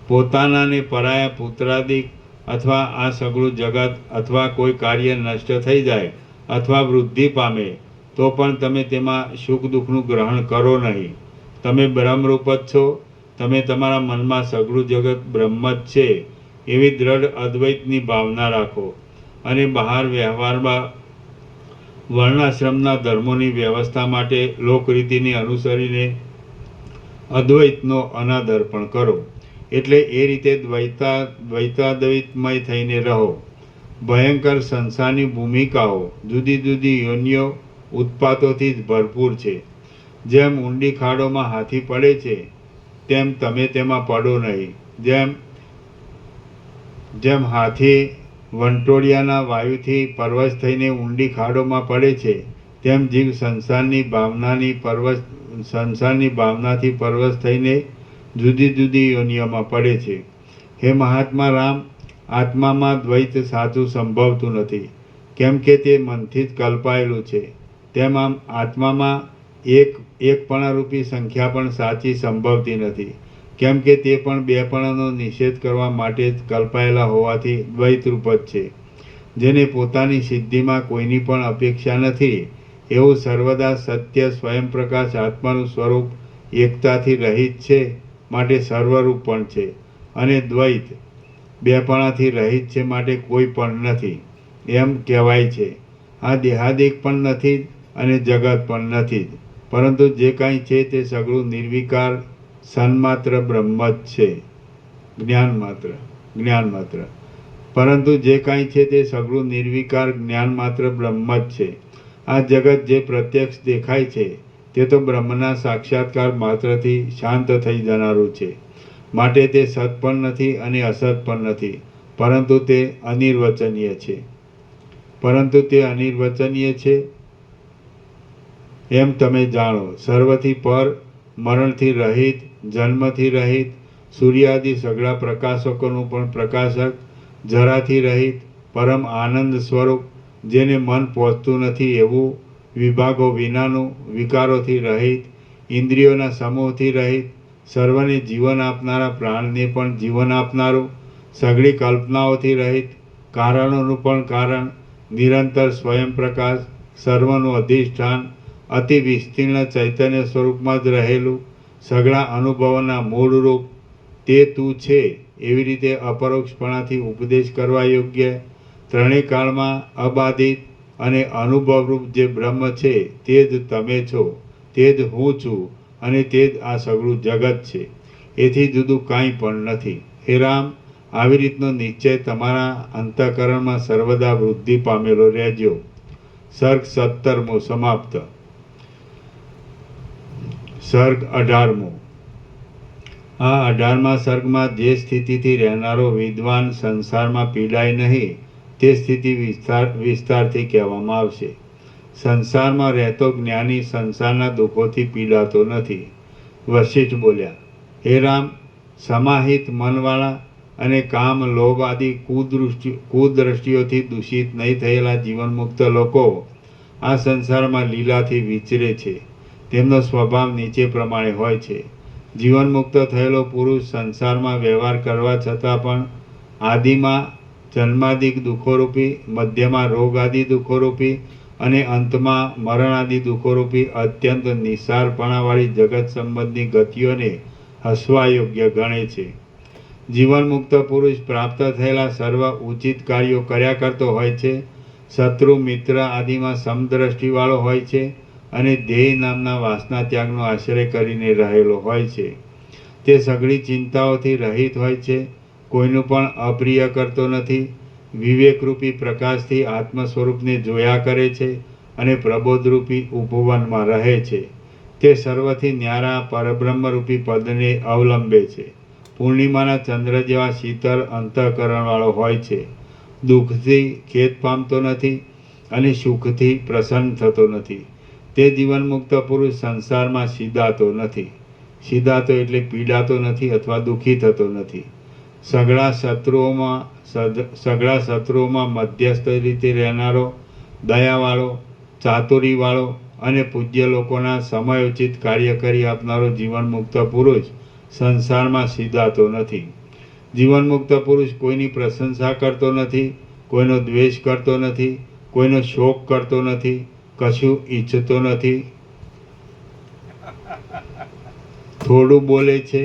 પોતાના ને પરાયા પુત્રાદિક અથવા આ સગળું જગત અથવા કોઈ કાર્ય નષ્ટ થઈ જાય અથવા વૃદ્ધિ પામે તો પણ તમે તેમાં સુખ દુઃખનું ગ્રહણ કરો નહીં. તમે બ્રહ્મરૂપ જ છો. તમે તમારા મનમાં સગળું જગત બ્રહ્મ જ છે એવી દ્રઢ અદ્વૈતની ભાવના રાખો અને બહાર વ્યવહારમાં વર્ણાશ્રમના ધર્મોની વ્યવસ્થા માટે લોકરીતિને અનુસરીને અદ્વૈતનો અનાદર પણ કરો. એટલે એ રીતે દ્વૈતાદ્વૈતમય થઈને રહો. ભયંકર સંસારની ભૂમિકાઓ જુદી જુદી યોનિઓ ઉત્પાતોથી જ ભરપૂર છે. જેમ ઊંડી ખાડોમાં હાથી પડે છે તેમ તમે તેમાં પડો નહીં. જેમ હાથી વંટોળિયાના વાયુથી પરવશ થઈને ઊંડી ખાડોમાં પડે છે તેમ જીવ સંસારની ભાવનાથી પરવશ થઈને જુદી જુદી યોનિઓમાં પડે છે. હે મહાત્મા રામ, આત્મામાં દ્વૈત સાચું સંભવતું નથી, કેમ કે તે મનથી જ કલ્પાયેલું છે. તેમ આમ આત્મામાં એકપણારૂપી સંખ્યા પણ સાચી સંભવતી નથી, કેમ કે તે પણ બેપણાનો નિષેધ કરવા માટે જ કલ્પાયેલા હોવાથી દ્વૈતરૂપ જ છે. જેને પોતાની સિદ્ધિમાં કોઈની પણ અપેક્ષા નથી એવું સર્વદા સત્ય સ્વયંપ્રકાશ આત્માનું સ્વરૂપ એકતાથી રહિત છે, માટે સર્વરૂપ પણ છે. અને દ્વૈત બેપણાથી રહિત છે, માટે કોઈ પણ નથી એમ કહેવાય છે. આ દેહાદિક પણ નથી અને જગત પણ નથી જ, પરંતુ જે કાંઈ છે તે સગળું નિર્વિકાર સન્માત્ર બ્રહ્મ જ છે. જ્ઞાન માત્ર પરંતુ જે કાંઈ છે તે સગળું નિર્વિકાર જ્ઞાન માત્ર બ્રહ્મ જ છે. આ જગત જે પ્રત્યક્ષ દેખાય છે તે તો બ્રહ્મના સાક્ષાત્કાર માત્રથી શાંત થઈ જનારું છે. માટે તે સત પણ નથી અને અસત પણ નથી, પરંતુ તે અનિર્વચનીય છે એમ તમે જાણો. સર્વથી પર, મરણથી રહિત, જન્મથી રહિત, સૂર્યાદિ સઘળા પ્રકાશકોનું પણ પ્રકાશક, જરાથી રહિત, પરમ આનંદ સ્વરૂપ, જેને મન પહોંચતું નથી એવું, વિભાગો વિનાનું, વિકારોથી રહિત, ઇન્દ્રિયોના સમૂહથી રહિત, સર્વને જીવન આપનારા પ્રાણને પણ જીવન આપનારું, સઘળી કલ્પનાઓથી રહિત, કારણોનું પણ કારણ, નિરંતર સ્વયંપ્રકાશ, સર્વનું અધિષ્ઠાન, અતિ વિસ્તીર્ણ ચૈતન્ય સ્વરૂપમાં જ રહેલું, સઘળા અનુભવોના મૂળરૂપ, તે તું છે એવી રીતે અપરોક્ષપણાથી ઉપદેશ કરવા યોગ્ય, ત્રણેય કાળમાં અબાધિત અને અનુભવરૂપ જે બ્રહ્મ છે તે જ તમે છો, તે જ હું છું અને તે જ આ સઘળું જગત છે. એથી જુદું કાંઈ પણ નથી. હે રામ, આવી રીતનો નિશ્ચય તમારા અંતઃકરણમાં સર્વદા વૃદ્ધિ પામેલો રહેજો. સર્ગ 17મો સમાપ્ત. સર્ગ 18મો. આ 18મા સર્ગમાં જે સ્થિતિથી રહેનારો વિદ્વાન સંસારમાં પીડાય નહીં તે સ્થિતિ વિસ્તારથી કહેવામાં આવશે. સંસારમાં રહેતો જ્ઞાની સંસારના દુઃખોથી પીડાતો નથી. વશિષ્ઠ બોલ્યા, હે રામ, સમાહિત મનવાળા અને કામ, લોભ આદિ કુદ્રષ્ટિઓથી દૂષિત નહીં થયેલા જીવનમુક્ત લોકો આ સંસારમાં લીલાથી વિચરે છે. તેમનો સ્વભાવ નીચે પ્રમાણે હોય છે. જીવનમુક્ત થયેલો પુરુષ સંસારમાં વ્યવહાર કરવા છતાં પણ આદિમાં જન્માદિક દુઃખોરૂપી, મધ્યમાં રોગ આદિ દુઃખોરૂપી અને અંતમાં મરણાદિ દુઃખોરૂપી અત્યંત નિસારપણાવાળી જગત સંબંધી ગતિઓને હસવા યોગ્ય ગણે છે. જીવનમુક્ત પુરુષ પ્રાપ્ત થયેલા સર્વ ઉચિત કાર્યો કર્યા કરતો હોય છે. શત્રુ મિત્ર આદિમાં સમદ્રષ્ટિવાળો હોય છે અને ધ્યેય નામના વાસના ત્યાગનો આશ્રય કરીને રહેલો હોય છે. તે સઘળી ચિંતાઓથી રહિત હોય છે, કોઈનું પણ અપ્રિય કરતો નથી, વિવેકરૂપી પ્રકાશથી આત્મ સ્વરૂપને જોયા કરે છે અને પ્રબોધરૂપી ઉપવનમાં રહે છે. તે સર્વથી ન્યારા પરબ્રહ્મરૂપી પદને અવલંબે છે. પૂર્ણિમાના ચંદ્ર જેવા શીતળ અંતઃકરણવાળો હોય છે. દુઃખથી ખેદ પામતો નથી અને સુખથી પ્રસન્ન થતો નથી. તે જીવનમુક્ત પુરુષ સંસારમાં સીધાતો નથી. સીધાતો એટલે પીડાતો નથી અથવા દુઃખી થતો નથી. સઘળા શત્રુઓમાં મધ્યસ્થ રીતે રહેનારો, દયાવાળો, ચાતુરીવાળો અને પૂજ્ય લોકોના સમયોચિત કાર્ય કરી આપનારો જીવનમુક્ત પુરુષ સંસારમાં સીધાતો નથી. જીવનમુક્ત પુરુષ કોઈની પ્રશંસા કરતો નથી, કોઈનો દ્વેષ કરતો નથી, કોઈનો શોક કરતો નથી, કશું ઈચ્છતો નથી, થોડું બોલે છે,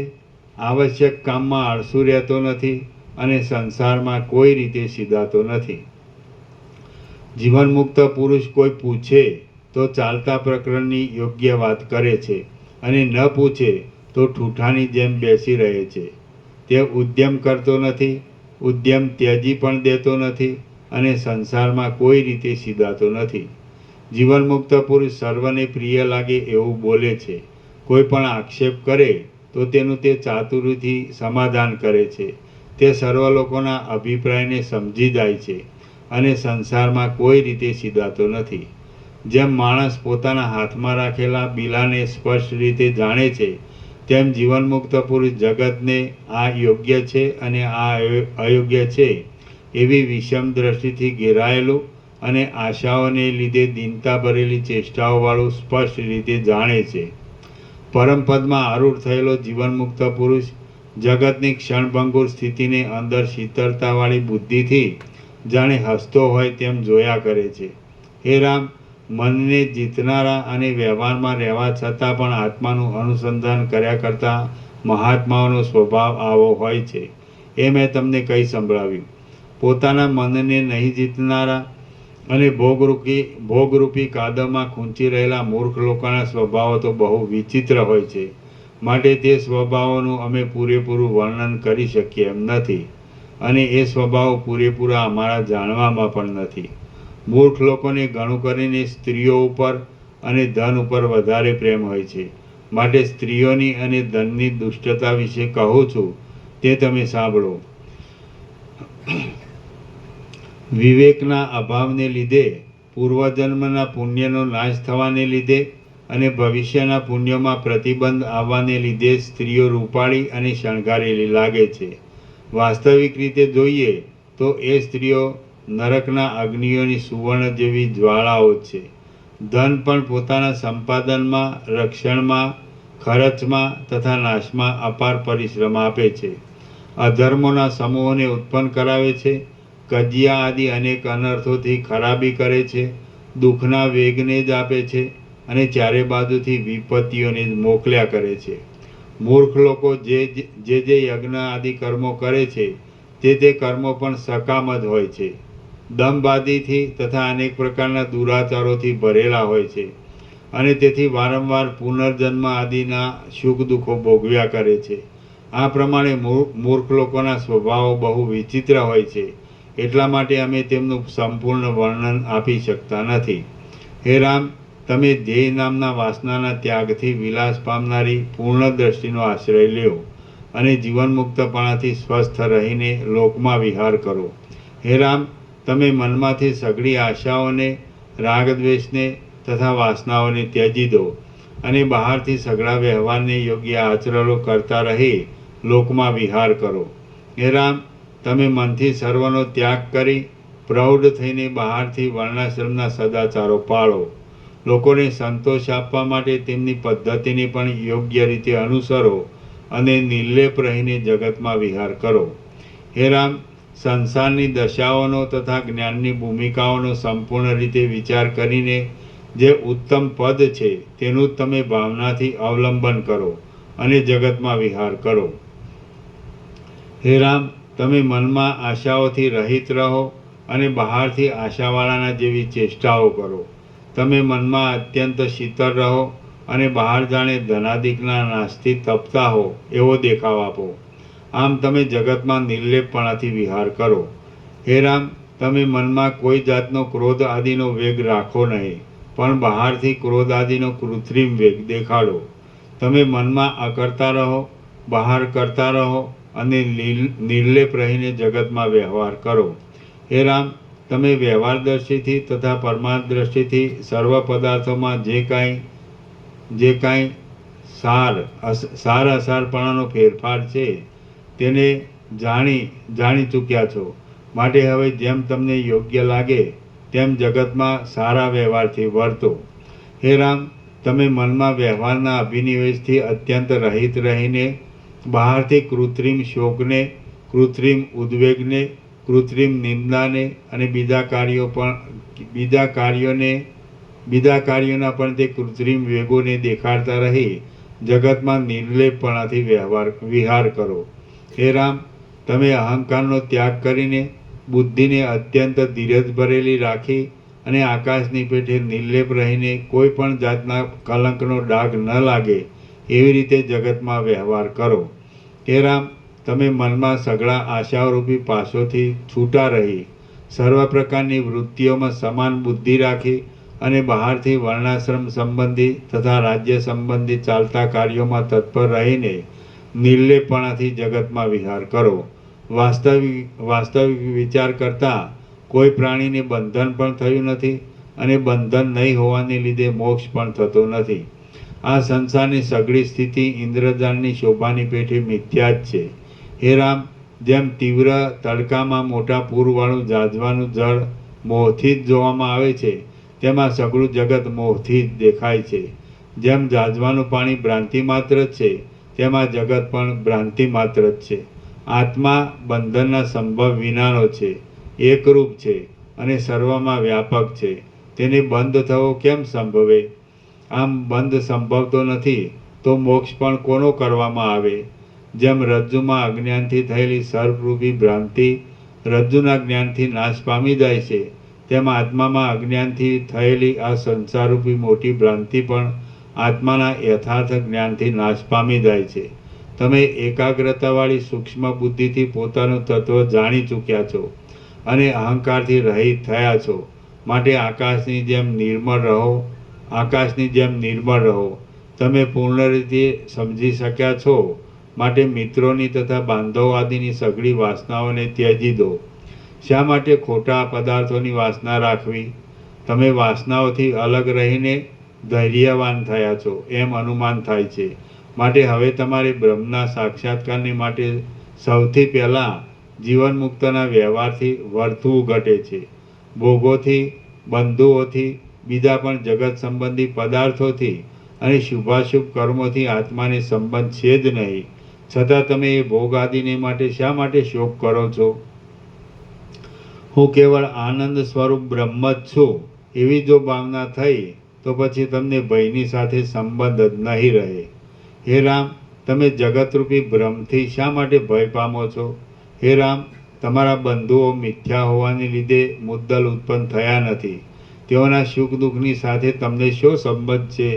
આવશ્યક કામમાં આળસુ રહેતો નથી અને સંસારમાં કોઈ રીતે સીધાતો નથી. જીવનમુક્ત પુરુષ કોઈ પૂછે તો ચાલતા પ્રકરણની યોગ્ય વાત કરે છે અને ન પૂછે તો ઠૂઠાની જેમ બેસી રહે છે. તે ઉદ્યમ કરતો નથી, ઉદ્યમ ત્યજી પણ દેતો નથી અને સંસારમાં કોઈ રીતે સીધાતો નથી. જીવનમુક્ત પુરુષ સર્વને પ્રિય લાગે એવું બોલે છે. કોઈ પણ આક્ષેપ કરે તો તેનું તે ચાતુરીથી સમાધાન કરે છે. તે સર્વ લોકોના અભિપ્રાયને સમજી જાય છે અને સંસારમાં કોઈ રીતે સીધાતો નથી. જેમ માણસ પોતાના હાથમાં રાખેલા બીલાને સ્પષ્ટ રીતે જાણે છે, તેમ જીવનમુક્ત પુરુષ જગતને આ યોગ્ય છે અને આ અયોગ્ય છે એવી વિષમ દ્રષ્ટિથી ઘેરાયેલું અને આશાઓને લીધે દીનતા ભરેલી ચેષ્ટાઓવાળું સ્પષ્ટ રીતે જાણે છે. પરમપદમાં આરૂઢ થયેલો જીવનમુક્ત પુરુષ જગતની ક્ષણભંગુર સ્થિતિને અંદર શીતળતાવાળી બુદ્ધિથી જાણે હસતો હોય તેમ જોયા કરે છે. હે રામ, મનને જીતનારા અને વ્યવહારમાં રહેવા છતાં પણ આત્માનું અનુસંધાન કર્યા કરતા મહાત્માઓનો સ્વભાવ આવો હોય છે. એ મેં તમને કહી સંભળાવ્યું. પોતાના મનને નહીં જીતનારા અને ભોગરૂપી કાદવમાં ખૂંચી રહેલા મૂર્ખ લોકોના સ્વભાવો તો બહુ વિચિત્ર હોય છે. માટે તે સ્વભાવોનું અમે પૂરેપૂરું વર્ણન કરી શકીએ એમ નથી અને એ સ્વભાવો પૂરેપૂરા અમારા જાણવામાં પણ નથી. મૂર્ખ લોકોને ઘણું કરીને સ્ત્રીઓ ઉપર અને ધન ઉપર વધારે પ્રેમ હોય છે. માટે સ્ત્રીઓની અને ધનની દુષ્ટતા વિશે કહું છું, તે તમે સાંભળો. વિવેકના અભાવને લીધે, પૂર્વજન્મના પુણ્યનો નાશ થવાને લીધે અને ભવિષ્યના પુણ્યોમાં પ્રતિબંધ આવવાને લીધે સ્ત્રીઓ રૂપાળી અને શણગારેલી લાગે છે. વાસ્તવિક રીતે જોઈએ તો એ સ્ત્રીઓ નરકના અગ્નિઓની સુવર્ણ જેવી જ્વાળાઓ છે. ધન પણ પોતાના સંપાદનમાં, રક્ષણમાં, ખર્ચમાં તથા નાશમાં અપાર પરિશ્રમ આપે છે. અધર્મોના સમૂહોને ઉત્પન્ન કરાવે છે. કજિયા આદિ અનેક અનર્થોથી ખરાબી કરે છે. દુઃખના વેગને જ આપે છે અને ચારે બાજુથી વિપત્તિઓને જ મોકલ્યા કરે છે. મૂર્ખ લોકો જે યજ્ઞ આદિ કર્મો કરે છે તે કર્મો પણ સકામ જ હોય છે. દંભ આદિથી તથા અનેક પ્રકારના દુરાચારોથી ભરેલા હોય છે અને તેથી વારંવાર પુનર્જન્મ આદિના સુખ દુઃખો ભોગવ્યા કરે છે. આ પ્રમાણે મૂર્ખ લોકોના સ્વભાવો બહુ વિચિત્ર હોય છે. એટલા માટે અમે તેમનું સંપૂર્ણ વર્ણન આપી શકતા નથી. હે રામ, તમે ધ્યેય નામના વાસનાના ત્યાગથી વિલાસ પામનારી પૂર્ણ દ્રષ્ટિનો આશ્રય લ્યો અને જીવનમુક્તપણાથી સ્વસ્થ રહીને લોકમાં વિહાર કરો. હે રામ, તમે મનમાંથી સઘળી આશાઓને, રાગદ્વેષને તથા વાસનાઓને ત્યજી દો અને બહારથી સઘળા વ્યવહારને યોગ્ય આચરણો કરતા રહી લોકમાં વિહાર કરો. હે રામ, તમે મનથી સર્વનો ત્યાગ કરી પ્રૌઢ થઈને બહારથી વર્ણાશ્રમના સદાચારો પાળો. લોકોને સંતોષ આપવા માટે તેમની પદ્ધતિને પણ યોગ્ય રીતે અનુસરો અને નિર્લેપ રહીને જગતમાં વિહાર કરો. હે રામ, સંસારની દશાઓનો તથા જ્ઞાનની ભૂમિકાઓનો સંપૂર્ણ રીતે વિચાર કરીને જે ઉત્તમ પદ છે તેનું જ તમે ભાવનાથી અવલંબન કરો અને જગતમાં વિહાર કરો. હે રામ, તમે મનમાં આશાઓથી રહિત રહો અને બહારથી આશાવાળાના જેવી ચેષ્ટાઓ કરો. તમે મનમાં અત્યંત શીતળ રહો અને બહાર જાણે ધનાદિકના નાશથી તપતા હો એવો દેખાવ આપો. આમ તમે જગતમાં નિર્લેપપણાથી વિહાર કરો. હે રામ, તમે મનમાં કોઈ જાતનો ક્રોધ આદિનો વેગ રાખો નહીં, પણ બહારથી ક્રોધ આદિનો કૃત્રિમ વેગ દેખાડો. તમે મનમાં અકર્તા રહો, બહાર કરતા રહો અને નિર્લેપ રહીને જગતમાં વ્યવહાર કરો. હે રામ, તમે વ્યવહારદર્શીથી તથા પરમાર્થ દ્રષ્ટિથી સર્વ પદાર્થોમાં જે કાંઈ સાર અસારપણાનો ફેરફાર છે તેને જાણી ચૂક્યા છો. માટે હવે જેમ તમને યોગ્ય લાગે તેમ જગતમાં સારા વ્યવહારથી વર્તો. હે રામ, તમે મનમાં વ્યવહારના અભિનિવેશથી અત્યંત રહિત રહીને બહારથી કૃત્રિમ શોકને, કૃત્રિમ ઉદ્વેગને, કૃત્રિમ નિંદાને અને બીજા કાર્યોના પણ તે કૃત્રિમ વેગોને દેખાડતા રહી જગતમાં નિર્લેપપણાથી વિહાર કરો. હે રામ, તમે અહંકારનો ત્યાગ કરીને બુદ્ધિને અત્યંત ધીરજ ભરેલી રાખી અને આકાશની પેઠે નિર્લેપ રહીને કોઈ પણ જાતના કલંકનો ડાઘ ન લાગે એવી રીતે જગતમાં વ્યવહાર કરો. હે રામ, તમે મનમાં સઘળા આશાઓરૂપી પાશોથી છૂટા રહી સર્વ પ્રકારની વૃત્તિઓમાં સમાન બુદ્ધિ રાખી અને બહારથી વર્ણાશ્રમ સંબંધી તથા રાજ્ય સંબંધી ચાલતા કાર્યોમાં તત્પર રહીને નિર્લેપપણાથી જગતમાં વિહાર કરો. વાસ્તવિક વિચાર કરતાં કોઈ પ્રાણીને બંધન પણ થયું નથી અને બંધન નહીં હોવાને લીધે મોક્ષ પણ થતો નથી. આ સંસારની સઘળી સ્થિતિ ઇન્દ્રજાળની શોભાની પેઠે મિથ્યા જ છે. હે રામ, જેમ તીવ્ર તડકામાં મોટા પૂરવાળું જાજવાનું જળ મોહથી જ જોવામાં આવે છે તેમાં સઘળું જગત મોહથી જ દેખાય છે. જેમ જાજવાનું પાણી ભ્રાંતિ માત્ર જ છે તેમાં જગત પણ ભ્રાંતિ માત્ર જ છે. આત્મા બંધનના સંભવ વિનાનો છે, એકરૂપ છે અને સર્વમાં વ્યાપક છે. તેને બંધ થવો કેમ સંભવે? આમ બંધ સંભવતો નથી તો મોક્ષ પણ કોનો કરવામાં આવે? જેમ રજ્જુમાં અજ્ઞાનથી થયેલી સર્પરૂપી ભ્રાંતિ રજ્જુના જ્ઞાનથી નાશ પામી જાય છે તેમ આત્મામાં અજ્ઞાનથી થયેલી આ સંસારરૂપી મોટી ભ્રાંતિ પણ આત્માના યથાર્થ જ્ઞાનથી નાશ પામી જાય છે. તમે એકાગ્રતાવાળી સૂક્ષ્મ બુદ્ધિથી પોતાનું તત્વ જાણી ચૂક્યા છો અને અહંકારથી રહિત થયા છો. માટે આકાશની જેમ નિર્મળ રહો. તમે પૂર્ણ રીતે સમજી શક્યા છો માટે મિત્રોની તથા બાંધવ આદિની સઘળી વાસનાઓને ત્યજી દો. શા માટે ખોટા પદાર્થોની વાસના રાખવી? તમે વાસનાઓથી અલગ રહીને ધૈર્યવાન થયા છો એમ અનુમાન થાય છે. માટે હવે તમારે બ્રહ્મના સાક્ષાત્કારને માટે સૌથી પહેલાં જીવન મુક્તના વ્યવહારથી વર્તવું ઘટે છે. ભોગોથી, બંધુઓથી, બીજા પણ જગત સંબંધી પદાર્થોથી અને શુભાશુભ કર્મોથી આત્માને સંબંધ છે જ નહીં. છતાં તમે એ ભોગ આદિને માટે શા માટે શોક કરો છો? હું કેવળ આનંદ સ્વરૂપ બ્રહ્મ જ છું એવી જો ભાવના થઈ તો પછી તમને ભયની સાથે સંબંધ જ નહીં રહે. હે રામ, તમે જગતરૂપી ભ્રમથી શા માટે ભય પામો છો? હે રામ, તમારા બંધુઓ મિથ્યા હોવાને લીધે મુદ્દલ ઉત્પન્ન થયા નથી. તેઓના સુખ દુઃખની સાથે તમને શો સંબંધ છે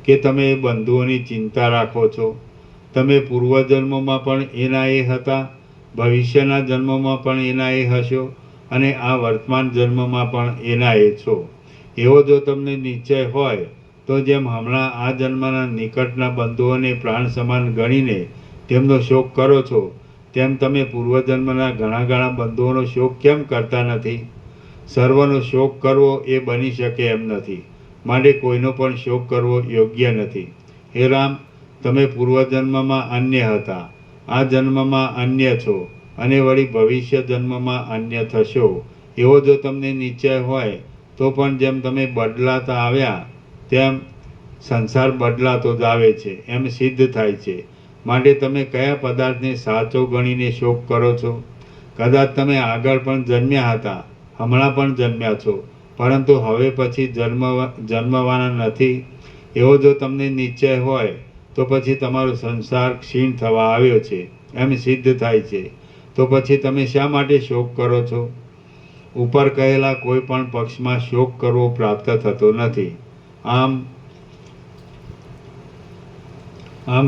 કે તમે એ બંધુઓની ચિંતા રાખો છો? તમે પૂર્વજન્મોમાં પણ એના એ હતા, ભવિષ્યના જન્મોમાં પણ એના એ હશો અને આ વર્તમાન જન્મમાં પણ એના એ છો. એવો જો તમને નિશ્ચય હોય તો જેમ હમણાં આ જન્મના નિકટના બંધુઓને પ્રાણ સમાન ગણીને તેમનો શોક કરો છો તેમ તમે પૂર્વજન્મના ઘણા બંધુઓનો શોક કેમ કરતા નથી? સર્વનો શોક કરવો એ બની શકે એમ નથી. માટે કોઈનો પણ શોક કરવો યોગ્ય નથી. હે રામ, તમે પૂર્વજન્મમાં અન્ય હતા, આ જન્મમાં અન્ય છો અને વળી ભવિષ્ય જન્મમાં અન્ય થશો. એવો જો તમને નિશ્ચય હોય તો પણ જેમ તમે બદલાતા આવ્યા તેમ સંસાર બદલાતો જ આવે છે એમ સિદ્ધ થાય છે. માટે તમે કયા પદાર્થને સાચો ગણીને શોક કરો છો? કદાચ તમે આગળ પણ જન્મ્યા હતા, હમણાં પણ જન્મ્યા છો, પરંતુ હવે પછી જન્મવાના નથી. એવો જો તમને નિશ્ચય હોય તો પછી તમારો સંસાર ક્ષીણ થવા આવ્યો છે એમ સિદ્ધ થાય છે. તો પછી તમે શા માટે શોક કરો છો? ઉપર કહેલા કોઈ પણ પક્ષમાં શોક કરવો પ્રાપ્ત થતો નથી. આમ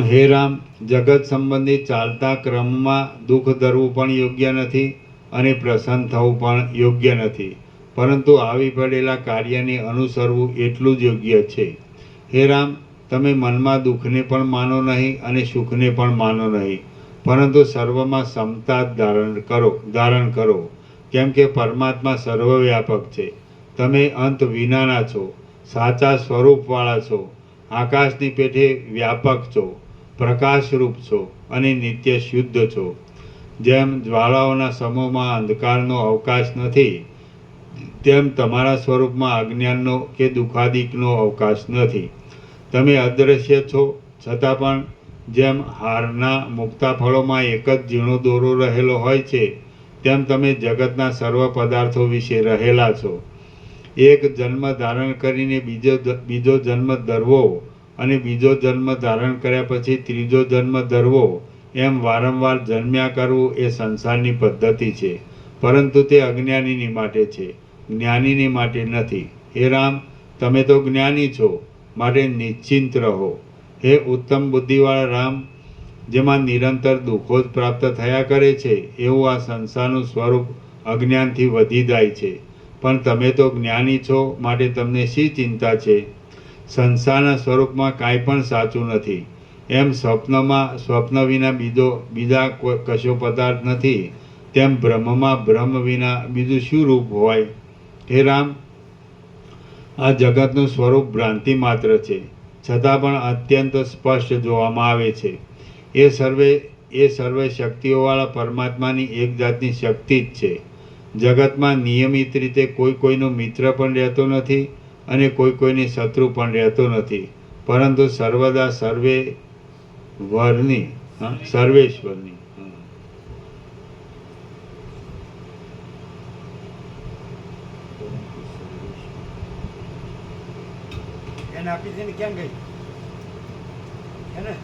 હે રામ, જગત સંબંધી ચાલતા ક્રમમાં દુઃખ ધરવું પણ યોગ્ય નથી અને પ્રસન્ન થવું પણ યોગ્ય નથી, પરંતુ આવી પડેલા કાર્યને અનુસરવું એટલું જ યોગ્ય છે. હે રામ, તમે મનમાં દુઃખને પણ માનો નહીં અને સુખને પણ માનો નહીં, પરંતુ સર્વમાં સમતા ધારણ કરો. કેમ કે પરમાત્મા સર્વવ્યાપક છે. તમે અંત વિનાના છો, સાચા સ્વરૂપવાળા છો, આકાશની પેઠે વ્યાપક છો, પ્રકાશરૂપ છો અને નિત્ય શુદ્ધ છો. જેમ જ્વાળાઓના સમૂહમાં અંધકારનો અવકાશ નથી, તેમ તમારા સ્વરૂપમાં અજ્ઞાનનો કે દુઃખાદિકનો અવકાશ નથી. તમે અદૃશ્ય છો, છતાં પણ જેમ હારના મુક્તા ફળોમાં એક જ ઝીણો દોરો રહેલો હોય છે, તેમ તમે જગતના સર્વ પદાર્થો વિશે રહેલા છો. એક જન્મ ધારણ કરીને બીજો જન્મ ધરવો અને બીજો જન્મ ધારણ કર્યા પછી ત્રીજો જન્મ ધરવો, એમ વારંવાર જન્મ્યા કરવું એ સંસારની પદ્ધતિ છે, પરંતુ તે અજ્ઞાનીની માટે છે, જ્ઞાનીની માટે નથી. હે રામ, તમે તો જ્ઞાની છો, માટે નિશ્ચિંત રહો. હે ઉત્તમ બુદ્ધિવાળા રામ, જેમાં નિરંતર દુઃખો જ પ્રાપ્ત થયા કરે છે, એવું આ સંસારનું સ્વરૂપ અજ્ઞાનથી વધી જાય છે. પણ તમે તો જ્ઞાની છો, માટે તમને શી ચિંતા છે? સંસારના સ્વરૂપમાં કાંઈ પણ સાચું નથી. એમ સ્વપ્ન વિના બીજા કશો પદાર્થ નથી, તેમ બ્રહ્મમાં બ્રહ્મ વિના બીજું શું રૂપ હોય? હે રામ, આ જગતનું સ્વરૂપ ભ્રાંતિ માત્ર છે, છતાં પણ અત્યંત સ્પષ્ટ જોવામાં આવે છે. એ સર્વે શક્તિઓવાળા પરમાત્માની એક જાતની શક્તિ જ છે. જગતમાં નિયમિત રીતે કોઈનો મિત્ર પણ રહેતો નથી અને કોઈની શત્રુ પણ રહેતો નથી, પરંતુ સર્વદા સર્વેશ્વરની. એને આપી છે ને ક્યાં ગઈ? હે ને?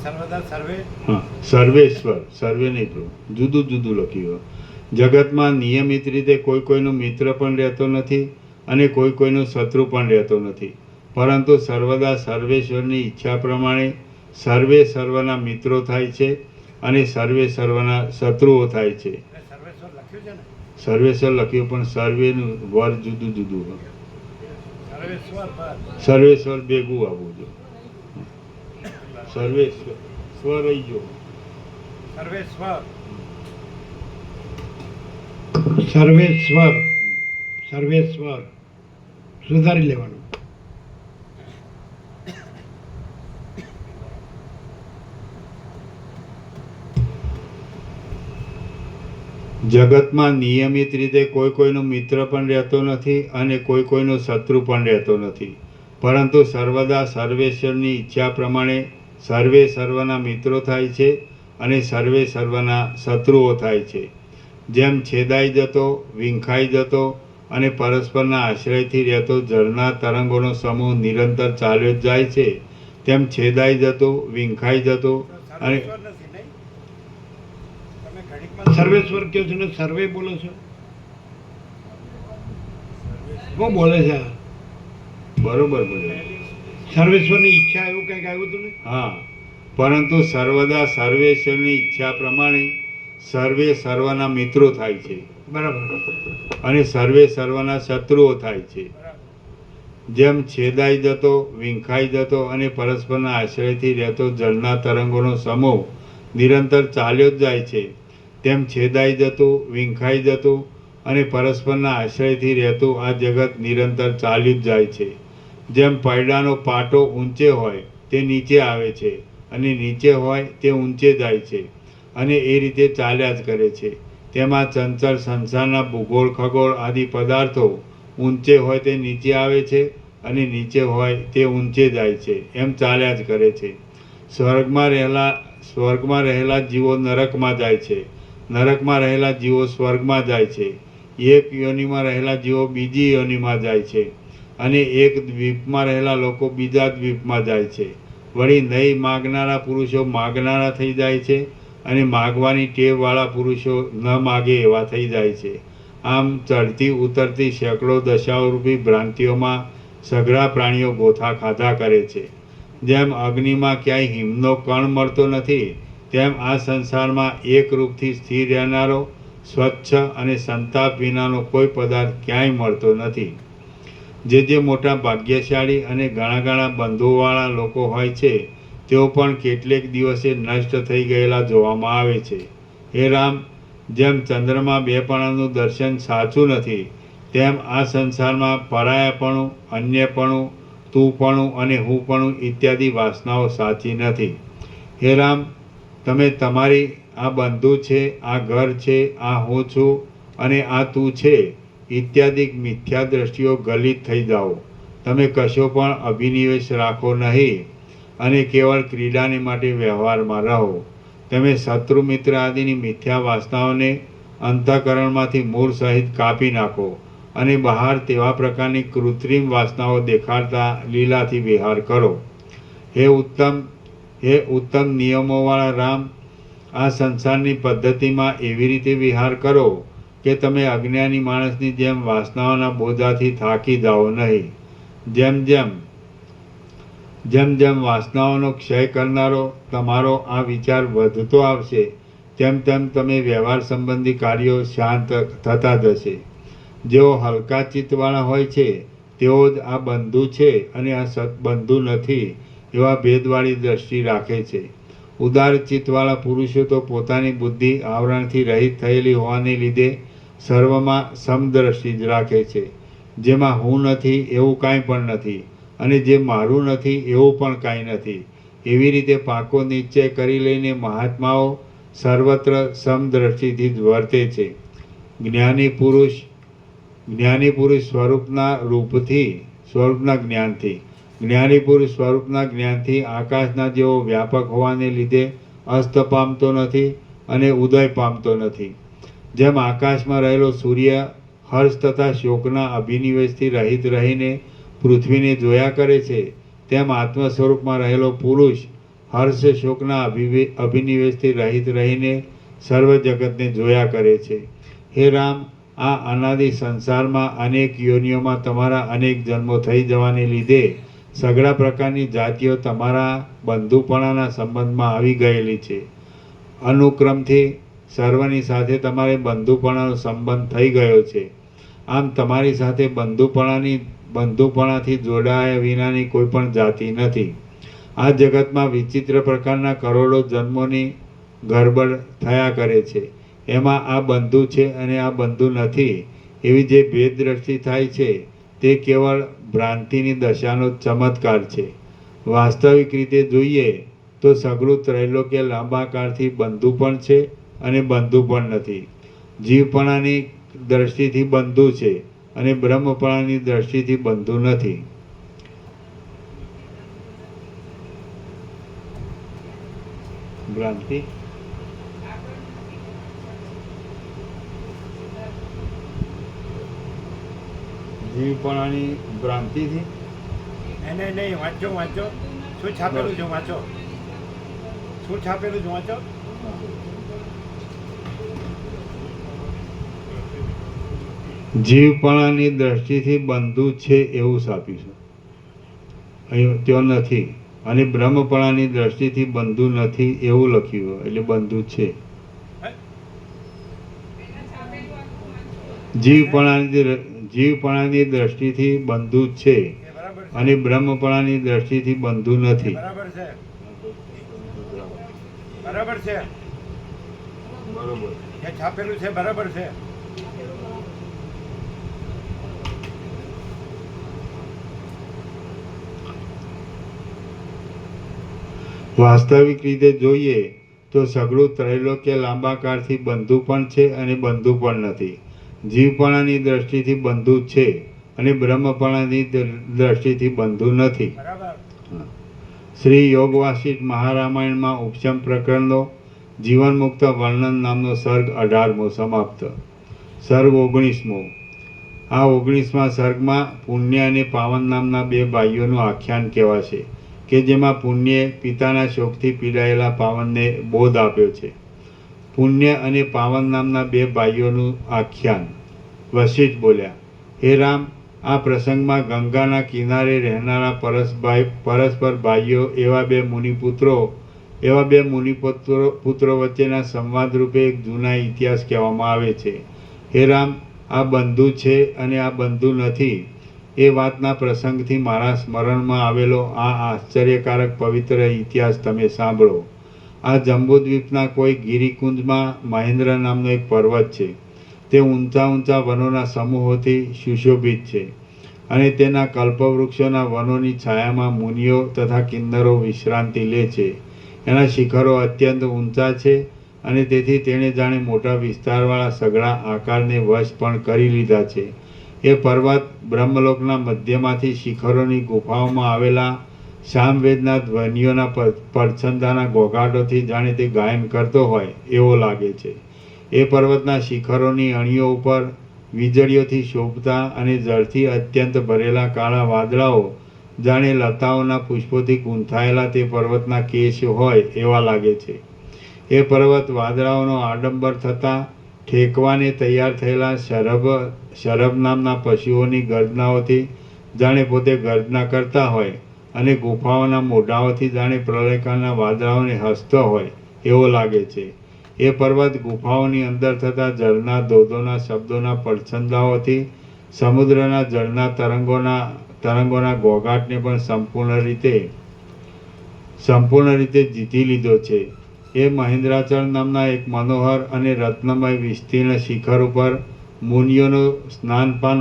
સર્વદા સર્વે સર્વેશ્વર, સર્વે નહીં તો જુદું જુદું લખ્યું. જગતમાં નિયમિત રીતે કોઈનો મિત્ર પણ રહેતો નથી અને કોઈનો શત્રુ પણ રહેતો નથી, પરંતુ સર્વદા સર્વેશ્વરની ઈચ્છા પ્રમાણે સર્વે સર્વના મિત્રો થાય છે અને સર્વે સર્વના શત્રુઓ થાય છે. સર્વેશ્વર લખ્યું છે ને? સર્વેશ્વર લખ્યું, પણ સર્વેનું વર જુદું જુદું હોય. સર્વેશ્વર ભેગું આવવું જોઈએ. સર્વેશ્વર સ્વર રહી ગયો. સર્વેશ્વર સુધારી લેવાનું. જગતમાં નિયમિત રીતે કોઈનો મિત્ર પણ રહેતો નથી અને કોઈનો શત્રુ પણ રહેતો નથી, પરંતુ સર્વદા સર્વેશ્વરની ઈચ્છા પ્રમાણે સર્વે સર્વના મિત્રો થાય છે અને સર્વે સર્વના શત્રુઓ થાય છે. જેમ છેદાઈ જતો, વિંખાઈ જતો અને પરસ્પરના આશ્રયથી રહેતો જળના તરંગોનો સમૂહ નિરંતર ચાલ્યો જ જાય છે, તેમ છેદાઈ જતો, વિંખાઈ જતો અને સર્વેશ્વર કયો છે ને સર્વે બોલો છો? કોણ બોલે છે? બરોબર બોલ્યો. સર્વેશ્વરની ઈચ્છા એવું કંઈક આવ્યું હતું ને? હા, પરંતુ સર્વદા સર્વેશ્વરની ઈચ્છા પ્રમાણે સર્વે સર્વના મિત્રો થાય છે બરાબર. અને સર્વે સર્વના શત્રુઓ થાય છે. જેમ છેદાઈ જતો, વિંખાઈ જતો અને પરસ્પરના આશ્રયથી રહેતો જળના તરંગોનો સમૂહ નિરંતર ચાલ્યો જ જાય છે, તેમ છેદાઈ જતું, વિંખાઈ જતું અને પરસ્પરના આશ્રયથી રહેતું આ જગત નિરંતર ચાલ્યું જ જાય છે. જેમ પૈડાનો પાટો ઊંચે હોય તે નીચે આવે છે અને નીચે હોય તે ઊંચે જાય છે અને એ રીતે ચાલ્યા જ કરે છે. તેમાં ચંચળ સંસારના ભૂગોળ, ખગોળ આદિ પદાર્થો ઊંચે હોય તે નીચે આવે છે અને નીચે હોય તે ઊંચે જાય છે, એમ ચાલ્યા જ કરે છે. સ્વર્ગમાં રહેલા જીવો નરકમાં જાય છે, નરકમાં રહેલા જીવો સ્વર્ગમાં જાય છે, એક યોનિમાં રહેલા જીવો બીજી યોનિમાં જાય છે અને એક દ્વીપમાં રહેલા લોકો બીજા દ્વીપમાં જાય છે. વળી નહીં માગનારા પુરુષો માગનારા થઈ જાય છે અને માગવાની ટેવવાળા પુરુષો ન માગે એવા થઈ જાય છે. આમ ચડતી ઉતરતી સેંકડો દશાઓરૂપી ભ્રાંતિઓમાં સઘળા પ્રાણીઓ ગોથા ખાધા કરે છે. જેમ અગ્નિમાં ક્યાંય હિમનો કણ મળતો નથી, તેમ આ સંસારમાં એક રૂપથી સ્થિર રહેનારો સ્વચ્છ અને સંતાપ વિનાનો કોઈ પદાર્થ ક્યાંય મળતો નથી. જે મોટા ભાગ્યશાળી અને ઘણા બંધુઓવાળા લોકો હોય છે, તેઓ પણ કેટલેક દિવસે નષ્ટ થઈ ગયેલા જોવામાં આવે છે. હે રામ, જેમ ચંદ્રમાં બેપણાનું દર્શન સાચું નથી, તેમ આ સંસારમાં પરાયાપણું, અન્યપણું તુંપણું અને હુંપણું ઇત્યાદિ વાસનાઓ સાચી નથી. હે રામ, તમે તમારી આ બંધુ છે, આ ઘર છે, આ હું છું અને આ તું છે ઇત્યાદિ મિથ્યા દ્રષ્ટિઓ ગલિત થઈ જાઓ. તમે કશો પણ અભિનિવેશ રાખો નહીં અને કેવળ ક્રીડાને માટે વ્યવહારમાં રહો. તમે શત્રુ મિત્ર આદિની મિથ્યા વાસનાઓને અંતઃકરણમાંથી મૂળ સહિત કાપી નાખો અને બહાર તેવા પ્રકારની કૃત્રિમ વાસનાઓ દેખાડતા લીલાથી વિહાર કરો. હે ઉત્તમ નિયમોવાળા રામ, આ સંસારની પદ્ધતિમાં એવી રીતે વિહાર કરો કે તમે અજ્ઞાની માણસની જેમ વાસનાઓના બોજાથી થાકી જાઓ નહીં. જેમ જેમ વાસનાઓનો ક્ષય કરનારો તમારો આ વિચાર વધતો આવશે તેમ તેમ તમે વ્યવહાર સંબંધી કાર્યો શાંત થતા જશે. જેઓ હલકા ચિત્તવાળા હોય છે તેઓ જ આ બંધુ છે અને આ સત્બંધુ નથી એવા ભેદવાળી દ્રષ્ટિ રાખે છે. ઉદાર ચિત્તવાળા પુરુષો તો પોતાની બુદ્ધિ આવરણથી રહિત થયેલી હોવાને લીધે સર્વમાં સમદ્રષ્ટિ જ રાખે છે. જેમાં હું નથી એવું કાંઈ પણ નથી અને જે મારું નથી એવું પણ કાંઈ નથી એવી રીતે પાકો નિશ્ચય કરી લઈને મહાત્માઓ સર્વત્ર સમદ્રષ્ટિથી જ વર્તે છે. જ્ઞાની પુરુષ સ્વરૂપના જ્ઞાનથી આકાશના જેવો વ્યાપક હોવાને લીધે અસ્ત પામતો નથી અને ઉદય પામતો નથી. જેમ આકાશમાં રહેલો સૂર્ય હર્ષ તથા શોકના અભિનિવેશથી રહિત રહીને પૃથ્વીને જોયા કરે છે, તેમ આત્મ સ્વરૂપમાં રહેલો પુરુષ હર્ષ શોકના અભિનિવેશથી રહિત રહીને સર્વ જગતને જોયા કરે છે. હે રામ, આ અનાદિ સંસારમાં અનેક યોનિઓમાં તમારા અનેક જન્મો થઈ જવાને લીધે સઘળા પ્રકારની જાતિઓ તમારા બંધુપણાના સંબંધમાં આવી ગયેલી છે. અનુક્રમથી સર્વની સાથે તમારે બંધુપણાનો સંબંધ થઈ ગયો છે. આમ તમારી સાથે બંધુપણાથી જોડાયા વિનાની કોઈ પણ જાતિ નથી. આ જગતમાં વિચિત્ર પ્રકારના કરોડો જન્મોની ગરબડ થયા કરે છે. એમાં આ બંધુ છે અને આ બંધુ નથી એવી જે ભેદ દ્રષ્ટિ થાય છે તે કેવળ ભ્રાંતિની દશાનો ચમત્કાર છે. વાસ્તવિક રીતે જોઈએ તો સઘળું ત્રૈલોક્ય લાંબા કાળથી બંધુ પણ છે અને બંધુ પણ નથી. જીવપણાની દ્રષ્ટિથી બંધુ છે અને બ્રહ્મપણાની દ્રષ્ટિથી બંધુ નથી. ભ્રાંતિ જીવપણાની ભ્રાંતિથી નહીં વાંચો શું છાપેલું છે વાંચો. શું છાપેલું છે વાંચો. જીવપણાની દ્રષ્ટિથી બંધુ છે એવું છાપ્યું છે, અહીં ત્યાં નથી. અને બ્રહ્મપણાની દ્રષ્ટિથી બંધુ નથી એવું લખ્યું, એટલે બંધુ છે. જીવપણાની દ્રષ્ટિથી બંધુ છે અને બ્રહ્મપણાની દ્રષ્ટિથી બંધુ નથી. બરાબર છે. જે છાપેલું છે બરાબર છે. વાસ્તવિક રીતે જોઈએ તો સઘળું ત્રૈલોક્ય લાંબા કાળથી બંધુ પણ છે અને બંધુ પણ નથી. જીવપણાની દ્રષ્ટિથી બંધુ છે અને બ્રહ્મપણાની દ્રષ્ટિથી બંધુ નથી. શ્રી યોગ વાસિષ્ઠ મહારામાયણમાં ઉપશમ પ્રકરણનો જીવન મુક્ત વર્ણન નામનો સર્ગ 18મો સમાપ્ત. સર્ગ 19મો. આ 19મા સર્ગમાં પુણ્ય અને પાવન નામના બે ભાઈઓનું આખ્યાન કહેવાશે કે જેમાં પુણ્યે પિતાના શોકથી પીડાયેલા પાવનને બોધ આપ્યો છે. પુણ્ય અને પાવન નામના બે ભાઈઓનું આખ્યાન. વશિષ્ઠ બોલ્યા, હે રામ, આ પ્રસંગમાં ગંગાના કિનારે રહેનારા પરસ્પર ભાઈઓ એવા બે મુનિપુત્રો વચ્ચેના સંવાદ રૂપે એક જૂના ઇતિહાસ કહેવામાં આવે છે. હે રામ, આ બંધુ છે અને આ બંધુ નથી એ વાતના પ્રસંગથી મારા સ્મરણમાં આવેલો આ આશ્ચર્યકારક પવિત્ર ઇતિહાસ તમે સાંભળો. આ જંબુદ્વીપના કોઈ ગિરિકુંજમાં મહેન્દ્ર નામનો એક પર્વત છે. તે ઊંચા ઊંચા વનોના સમૂહોથી સુશોભિત છે. અને તેના કલ્પવૃક્ષોના વનોની છાયામાં મુનિઓ તથા કિન્નરો વિશ્રાંતિ લે છે. એના શિખરો અત્યંત ઊંચા છે અને તેથી તેણે જાણે મોટા વિસ્તારવાળા સઘળા આકારને વશ પણ કરી લીધા છે. એ પર્વત બ્રહ્મલોકના મધ્યમાંથી શિખરોની ગુફાઓમાં આવેલા સામવેદના ધ્વનિઓના પડછંદાના ઘોઘાટોથી જાણે તે ગાયન કરતો હોય એવો લાગે છે. એ પર્વતના શિખરોની અણીઓ ઉપર વીજળીઓથી શોભતા અને જળથી અત્યંત ભરેલા કાળા વાદળાઓ જાણે લતાઓના પુષ્પોથી ગૂંથાયેલા તે પર્વતના કેશ હોય એવા લાગે છે. એ પર્વત વાદળાઓનો આડંબર થતાં ઠેકવાને તૈયાર થયેલા શરભ નામના પશુઓની ગર્જનાઓથી જાણે પોતે ગર્જના કરતા હોય અને ગુફાઓના મોઢાઓથી જાણે પ્રલયકાળના વાદળાઓને હસતો હોય એવો લાગે છે. એ પર્વત ગુફાઓની અંદર થતા જળના ધોધોના શબ્દોના પડછંદાઓથી સમુદ્રના જળના તરંગોના ઘોઘાટને પણ સંપૂર્ણ રીતે જીતી લીધો છે. એ મહેન્દ્રાચળ નામના એક મનોહર અને રત્નમય વિસ્તીર્ણ શિખર ઉપર મુનિઓએ સ્નાનપાન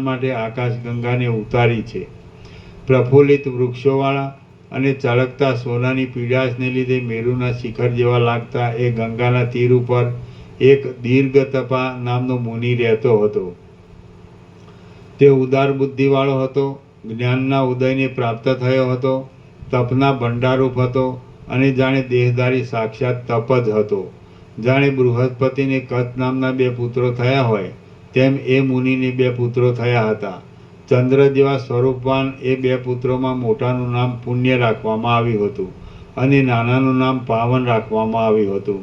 માટે આકાશગંગાને ઉતારી છે. પ્રફુલ્લિત વૃક્ષોવાળા અને ચળકતા સોનાની પીડાશને લીધે મેરુના શિખર જેવા લાગતા એ ગંગાના તીર ઉપર એક દીર્ઘતપા નામનો મુનિ રહેતો હતો. તે ઉદાર બુદ્ધિવાળો હતો, જ્ઞાનના ઉદયને પ્રાપ્ત થયો હતો, તપના ભંડારૂપ હતો અને જાણે દેહધારી સાક્ષાત તપ જ હતો. જાણે બૃહસ્પતિને કચ્છ નામના 2 પુત્રો થયા હોય તેમ એ મુનિને 2 પુત્રો થયા હતા. ચંદ્ર જેવા સ્વરૂપવાન એ 2 પુત્રોમાં મોટાનું નામ પુણ્ય રાખવામાં આવ્યું હતું અને નાનાનું નામ પાવન રાખવામાં આવ્યું હતું.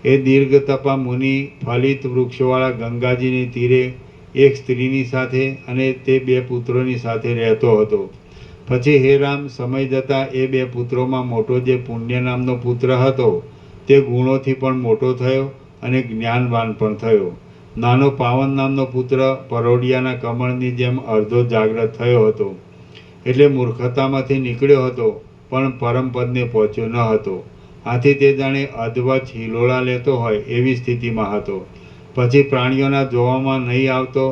એ દીર્ઘતપા મુનિ ફલિત વૃક્ષોવાળા ગંગાજીની તીરે એક સ્ત્રીની સાથે અને તે 2 પુત્રોની સાથે રહેતો હતો. પછી હે રામ, સમય જતાં એ 2 પુત્રોમાં મોટો જે પુણ્ય નામનો પુત્ર હતો તે ગુણોથી પણ મોટો થયો અને જ્ઞાનવાન પણ થયો. નાનો પાવન નામનો પુત્ર પરોડિયાના કમળની જેમ અર્ધો જાગ્રત થયો હતો, એટલે મૂર્ખતામાંથી નીકળ્યો હતો પણ પરમપદને પહોંચ્યો ન હતો. આથી તે જાણે અધવચ હિલોળા લેતો હોય એવી સ્થિતિમાં હતો. પછી પ્રાણીઓના જોવામાં નહીં આવતો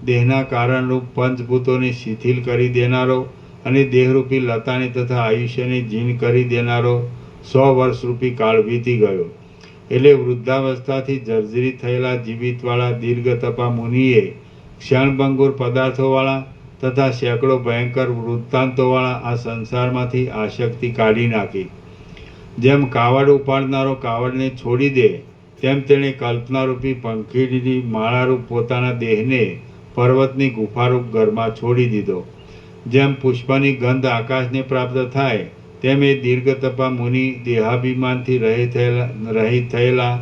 દેહના કારણરૂપ પંચભૂતોને શિથિલ કરી દેનારો અને દેહરૂપી લતાને તથા આયુષ્યને જીર્ણ કરી દેનારો 100 વર્ષરૂપી કાળ વીતી ગયો. એટલે વૃદ્ધાવસ્થાથી જર્જરિત થયેલા જીવિતવાળા દીર્ઘતપા મુનિએ ક્ષણભંગુર પદાર્થોવાળા તથા સેંકડો ભયંકર વૃત્તાંતોવાળા આ સંસારમાંથી આસક્તિ કાઢી નાખી. જેમ કાવડ ઉપાડનારો કાવડને છોડી દે તેમ તેણે કલ્પનારૂપી પંખીડીની માળારૂપ પોતાના દેહને પર્વતની ગુફારૂપ ઘરમાં છોડી દીધો. જેમ પુષ્પની ગંધ આકાશને પ્રાપ્ત થાય તેમ એ દીર્ઘતપા મુનિ દેહાભિમાનથી રહિત થયેલા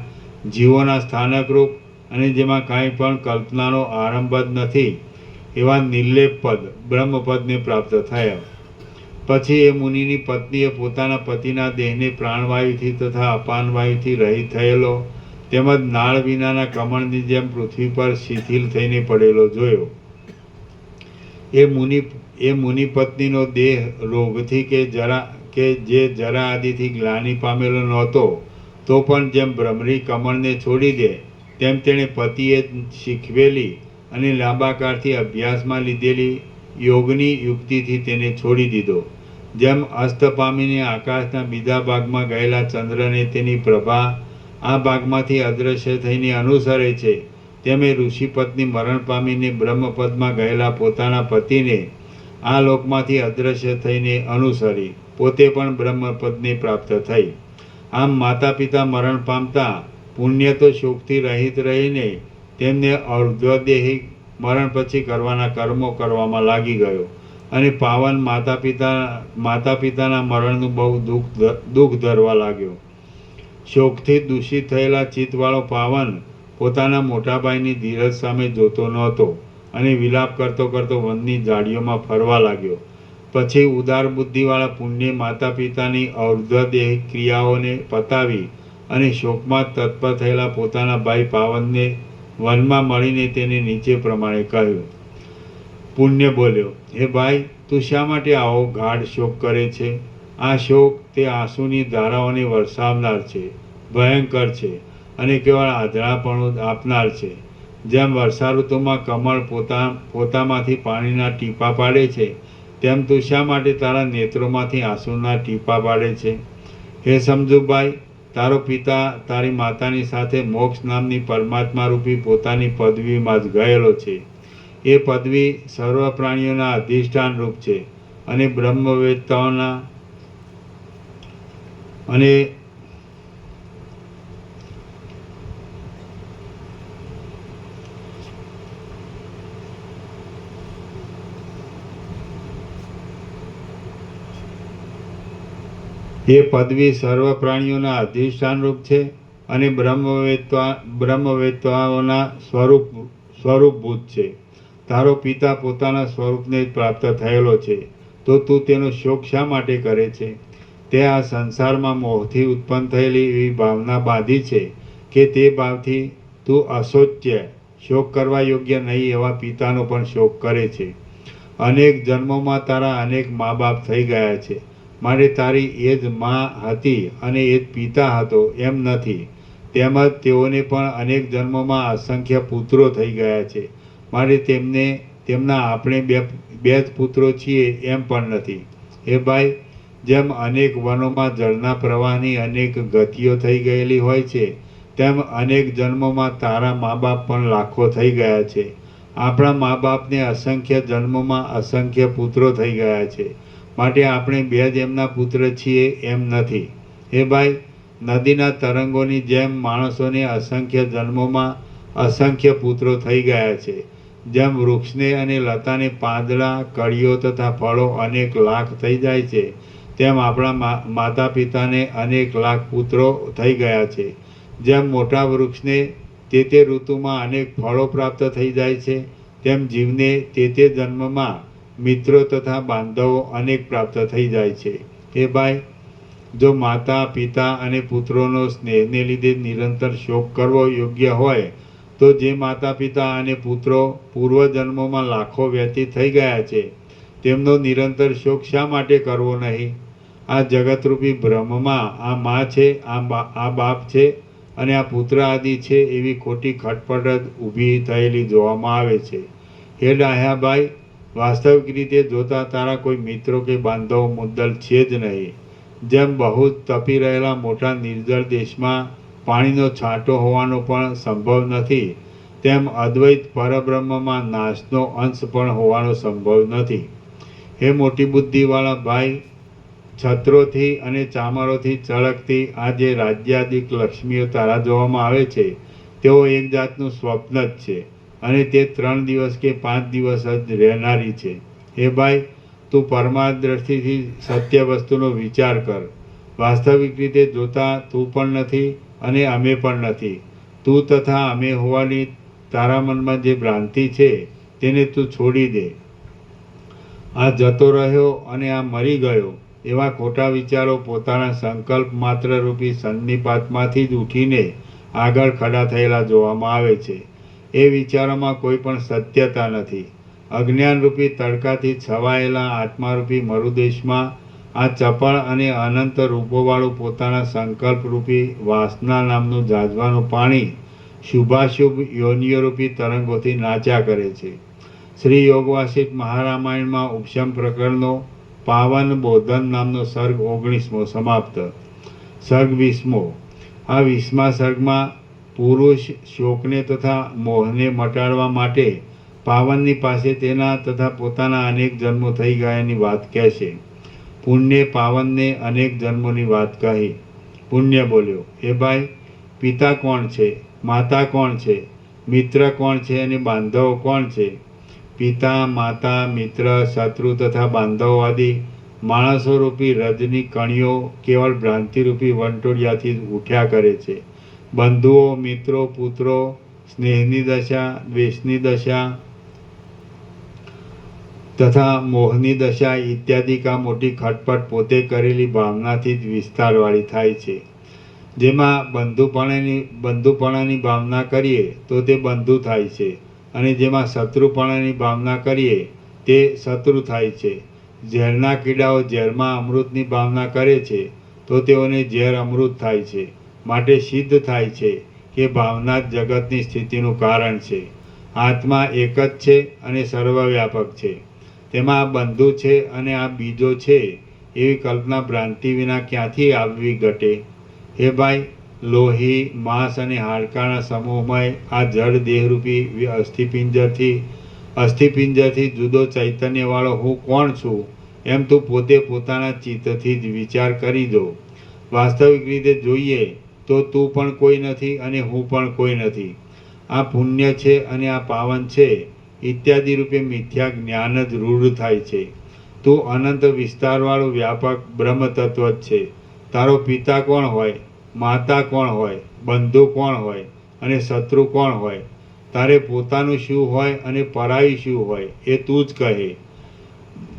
જીવોના સ્થાનકરૂપ અને જેમાં કાંઈ પણ કલ્પનાનો આરંભ જ નથી એવા નિર્લેપ પદ બ્રહ્મપદને પ્રાપ્ત થયા. પછી એ મુનિની પત્નીએ પોતાના પતિના દેહને પ્રાણવાયુથી તથા અપાનવાયુથી રહિત થયેલો તેમજ નાળ વિનાના કમળની જેમ પૃથ્વી પર શિથિલ થઈને પડેલો જોયો. એ મુનિ પત્નીનો દેહ રોગથી કે જે જરા આદિથી ગ્લાનિ પામેલો નહોતો, તો પણ જેમ ભ્રમરી કમળને છોડી દે તેમ તેણે પતિએ શીખવેલી અને લાંબા કાળથી અભ્યાસમાં લીધેલી યોગની યુક્તિથી તેને છોડી દીધો. જેમ અસ્ત પામીને આકાશના બીજા ભાગમાં ગયેલા ચંદ્રને તેની પ્રભા આ ભાગમાંથી અદૃશ્ય થઈને અનુસરે છે, તેમ એ ઋષિ પત્ની મરણ પામીને બ્રહ્મપદમાં ગયેલા પોતાના પતિને આ લોકમાંથી અદૃશ્ય થઈને અનુસરી પોતે પણ બ્રહ્મપદને પ્રાપ્ત થઈ. આમ માતા પિતા મરણ પામતા પુણ્ય તો શોકથી રહિત રહીને તેમને અર્ધદેહી મરણ પછી કરવાના કર્મો કરવામાં લાગી ગયો અને પાવન માતા પિતાના મરણનું બહુ દુઃખ ધરવા લાગ્યો. શોકથી દૂષિત થયેલા ચિત્તવાળો પાવન પોતાના મોટાભાઈની ધીરજ સામે જોતો નહોતો અને વિલાપ કરતો કરતો વનની ઝાડીઓમાં ફરવા લાગ્યો. પછી ઉદાર બુદ્ધિવાળા પુણ્ય માતા પિતાની અર્ધદેહિક ક્રિયાઓને પતાવી અને શોકમાં તત્પર થયેલા પોતાના ભાઈ પાવનને વનમાં મળીને તેને નીચે પ્રમાણે કહ્યું. પુણ્ય બોલ્યો, હે ભાઈ, તું શા માટે આવો ગાઢ શોક કરે છે? આ શોક તે આંસુની ધારાઓને વરસાવનાર છે, ભયંકર છે અને કેવળ આંધળાપણું આપનાર છે. જેમ વર્ષા ઋતુમાં કમળ પોતામાંથી પાણીના ટીપાં પાડે છે, તેમ તું શા માટે તારા નેત્રોમાંથી આંસુના ટીપાં પાડે છે? હે સમજુભાઈ, તારો પિતા તારી માતાની સાથે મોક્ષ નામની પરમાત્મા રૂપી પોતાની પદવીમાં જ ગયેલો છે. એ પદવી સર્વ પ્રાણીઓના અધિષ્ઠાન રૂપ છે અને બ્રહ્મવેત્તાઓના અને એ પદવી સર્વ પ્રાણીઓના અધિષ્ઠાનરૂપ છે અને બ્રહ્મવેત્તાઓના સ્વરૂપભૂત છે. તારો પિતા પોતાના સ્વરૂપને જ પ્રાપ્ત થયેલો છે, તો તું તેનો શોક શા માટે કરે છે? તે આ સંસારમાં મોહથી ઉત્પન્ન થયેલી એવી ભાવના બાંધી છે કે તે ભાવથી તું અશોચ્ય, શોક કરવા યોગ્ય નહીં એવા પિતાનો પણ શોક કરે છે. અનેક જન્મોમાં તારા અનેક મા બાપ થઈ ગયા છે, માટે તારી એ જ મા હતી અને એ જ પિતા હતો એમ નથી. તેમજ તેઓને પણ અનેક જન્મોમાં અસંખ્ય પુત્રો થઈ ગયા છે, માટે તેમના આપણે બે જ પુત્રો છીએ એમ પણ નથી. એ ભાઈ, જેમ અનેક વનોમાં જળના પ્રવાહની અનેક ગતિઓ થઈ ગયેલી હોય છે, તેમ અનેક જન્મોમાં તારા મા બાપ પણ લાખો થઈ ગયા છે. આપણા મા બાપને અસંખ્ય જન્મોમાં અસંખ્ય પુત્રો થઈ ગયા છે, માટે આપણે બે જ એમના પુત્ર છીએ એમ નથી. હે ભાઈ, નદીના તરંગોની જેમ માણસોને અસંખ્ય જન્મોમાં અસંખ્ય પુત્રો થઈ ગયા છે. જેમ વૃક્ષને અને લતાને પાંદડા, કળીઓ તથા ફળો અનેક લાખ થઈ જાય છે, તેમ આપણા માતા પિતાને અનેક લાખ પુત્રો થઈ ગયા છે. જેમ મોટા વૃક્ષને તે ઋતુમાં અનેક ફળો પ્રાપ્ત થઈ જાય છે, તેમ જીવને તે જન્મમાં મિત્રો તથા બાંધવો અનેક પ્રાપ્ત થઈ જાય છે. એ ભાઈ, જો માતા પિતા અને પુત્રોનો સ્નેહને લીધે નિરંતર શોક કરવો યોગ્ય હોય, તો જે માતા પિતા અને પુત્રો પૂર્વજન્મોમાં લાખો વ્યતીત થઈ ગયા છે, તેમનો નિરંતર શોક શા માટે કરવો નહીં? આ જગતરૂપી બ્રહ્મમાં આ મા છે, આ બાપ છે અને આ પુત્ર આદિ છે એવી ખોટી ખટપટ જ ઊભી થયેલી જોવામાં આવે છે. હે ડાહ્યાભાઈ, વાસ્તવિક રીતે જોતા તારા કોઈ મિત્રો કે બાંધવો મુદ્દલ છે જ નહીં. જેમ બહુ જ તપી રહેલા મોટા નિર્જળ દેશમાં પાણીનો છાંટો હોવાનો પણ સંભવ નથી, તેમ અદ્વૈત પરબ્રહ્મમાં નાશનો અંશ પણ હોવાનો સંભવ નથી. હે મોટી બુદ્ધિવાળા ભાઈ, છત્રોથી અને ચામરોથી ચળકતી આ જે રાજ્યાદિક લક્ષ્મીઓ તારા જોવામાં આવે છે, તેઓ એક જાતનું સ્વપ્ન જ છે અને તે 3 દિવસ કે 5 દિવસ જ રહેનારી છે. હે ભાઈ, તું પરમાર્થ દ્રષ્ટિથી સત્ય વસ્તુનો વિચાર કર. વાસ્તવિક રીતે જોતા તું પણ નથી અને અમે પણ નથી. તું તથા અમે હોવાની તારા મનમાં જે ભ્રાંતિ છે તેને તું છોડી દે. આ જતો રહ્યો અને આ મરી ગયો એવા ખોટા વિચારો પોતાના સંકલ્પ માત્ર રૂપી સન્નિપાતમાંથી જ ઉઠીને આગળ ખડા થયેલા જોવામાં આવે છે. એ વિચારોમાં કોઈ પણ સત્યતા નથી. અજ્ઞાનરૂપી તડકાથી છવાયેલા આત્મારૂપી મરુદેશમાં આ ચપળ અને અનંત રૂપોવાળું પોતાના સંકલ્પરૂપી વાસના નામનું ઝાઝવાનું પાણી શુભાશુભ યોનિયોરૂપી તરંગોથી નાચ્યા કરે છે. શ્રી યોગવાસિષ્ઠ મહારામાયણમાં ઉપશમ પ્રકરણનો પાવન બોધન નામનો સર્ગ 19મો સમાપ્ત. સર્ગ 20મો. આ 20મા સર્ગમાં પુરુષ શોકને તથા મોહને મટાડવા માટે પાવનની પાસે તેના તથા પોતાના અનેક જન્મો થઈ ગયાની વાત કહેશે. પુણ્ય પાવનને અનેક જન્મોની વાત કહી. પુણ્ય બોલ્યો, હે ભાઈ, પિતા કોણ છે, માતા કોણ છે, મિત્ર કોણ છે અને બાંધવો કોણ છે? પિતા, માતા, મિત્ર, શત્રુ તથા બાંધવો આદિ માણસો રૂપી રજની કણીઓ કેવળ ભ્રાંતિરૂપી વંટોળિયાથી ઉઠ્યા કરે છે. બંધુઓ, મિત્રો, પુત્રો, સ્નેહની દશા, દ્વેષની દશા તથા મોહની દશા ઇત્યાદિકા મોટી ખટપટ પોતે કરેલી ભાવનાથી જ વિસ્તારવાળી થાય છે. જેમાં બંધુપણાની ભાવના કરીએ તો તે બંધુ થાય છે અને જેમાં શત્રુપણાની ભાવના કરીએ તે શત્રુ થાય છે. ઝેરના કીડાઓ ઝેરમાં અમૃતની ભાવના કરે છે તો તેઓને ઝેર અમૃત થાય છે. માટે સિદ્ધ થાય છે કે ભાવના જ જગતની સ્થિતિનું કારણ છે. આત્મા એક જ છે અને સર્વવ્યાપક છે. તેમાં આ બંધુ છે અને આ બીજો છે એવી કલ્પના ભ્રાંતિ વિના ક્યાંથી આવવી ઘટે? હે ભાઈ, લોહી, માંસ અને હાડકાના સમૂહમય આ જળ દેહરૂપી અસ્થિપિંજરથી જુદો ચૈતન્યવાળો હું કોણ છું એમ તું પોતે પોતાના ચિત્તથી જ વિચાર કરી જો. વાસ્તવિક રીતે જોઈએ તો તું પણ કોઈ નથી અને હું પણ કોઈ નથી. આ પુણ્ય છે અને આ પાવન છે ઇત્યાદિ રૂપે મિથ્યા જ્ઞાન જ રૂઢ થાય છે. તું અનંત વિસ્તારવાળું વ્યાપક બ્રહ્મ તત્વ જ છે. તારો પિતા કોણ હોય, માતા કોણ હોય, બંધુ કોણ હોય અને શત્રુ કોણ હોય, તારે પોતાનું શું હોય અને પરાયું શું હોય એ તું જ કહે.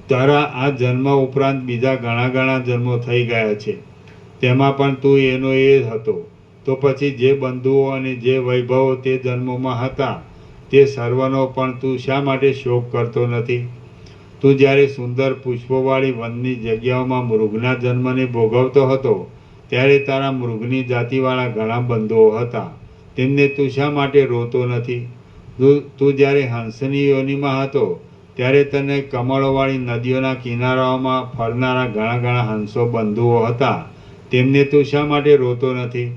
તારા આ જન્મ ઉપરાંત બીજા ઘણા ઘણા જન્મો થઈ ગયા છે, તેમાં પણ તું એનો એ હતો. તો પછી જે બંધુઓ અને જે વૈભવો તે જન્મોમાં હતા તે સર્વનો પણ તું શા માટે શોક કરતો નથી? તું જ્યારે સુંદર પુષ્પોવાળી વનની જગ્યાઓમાં મૃગના જન્મને ભોગવતો હતો ત્યારે તારા મૃગની જાતિવાળા ઘણા બંધુઓ હતા, તેમને તું શા માટે રોતો નથી? તું જ્યારે હંસની યોનિમાં હતો ત્યારે તને કમળોવાળી નદીઓના કિનારાઓમાં ફરનારા ઘણા ઘણા હંસો બંધુઓ હતા, તેમને તું શા માટે રોતો નથી?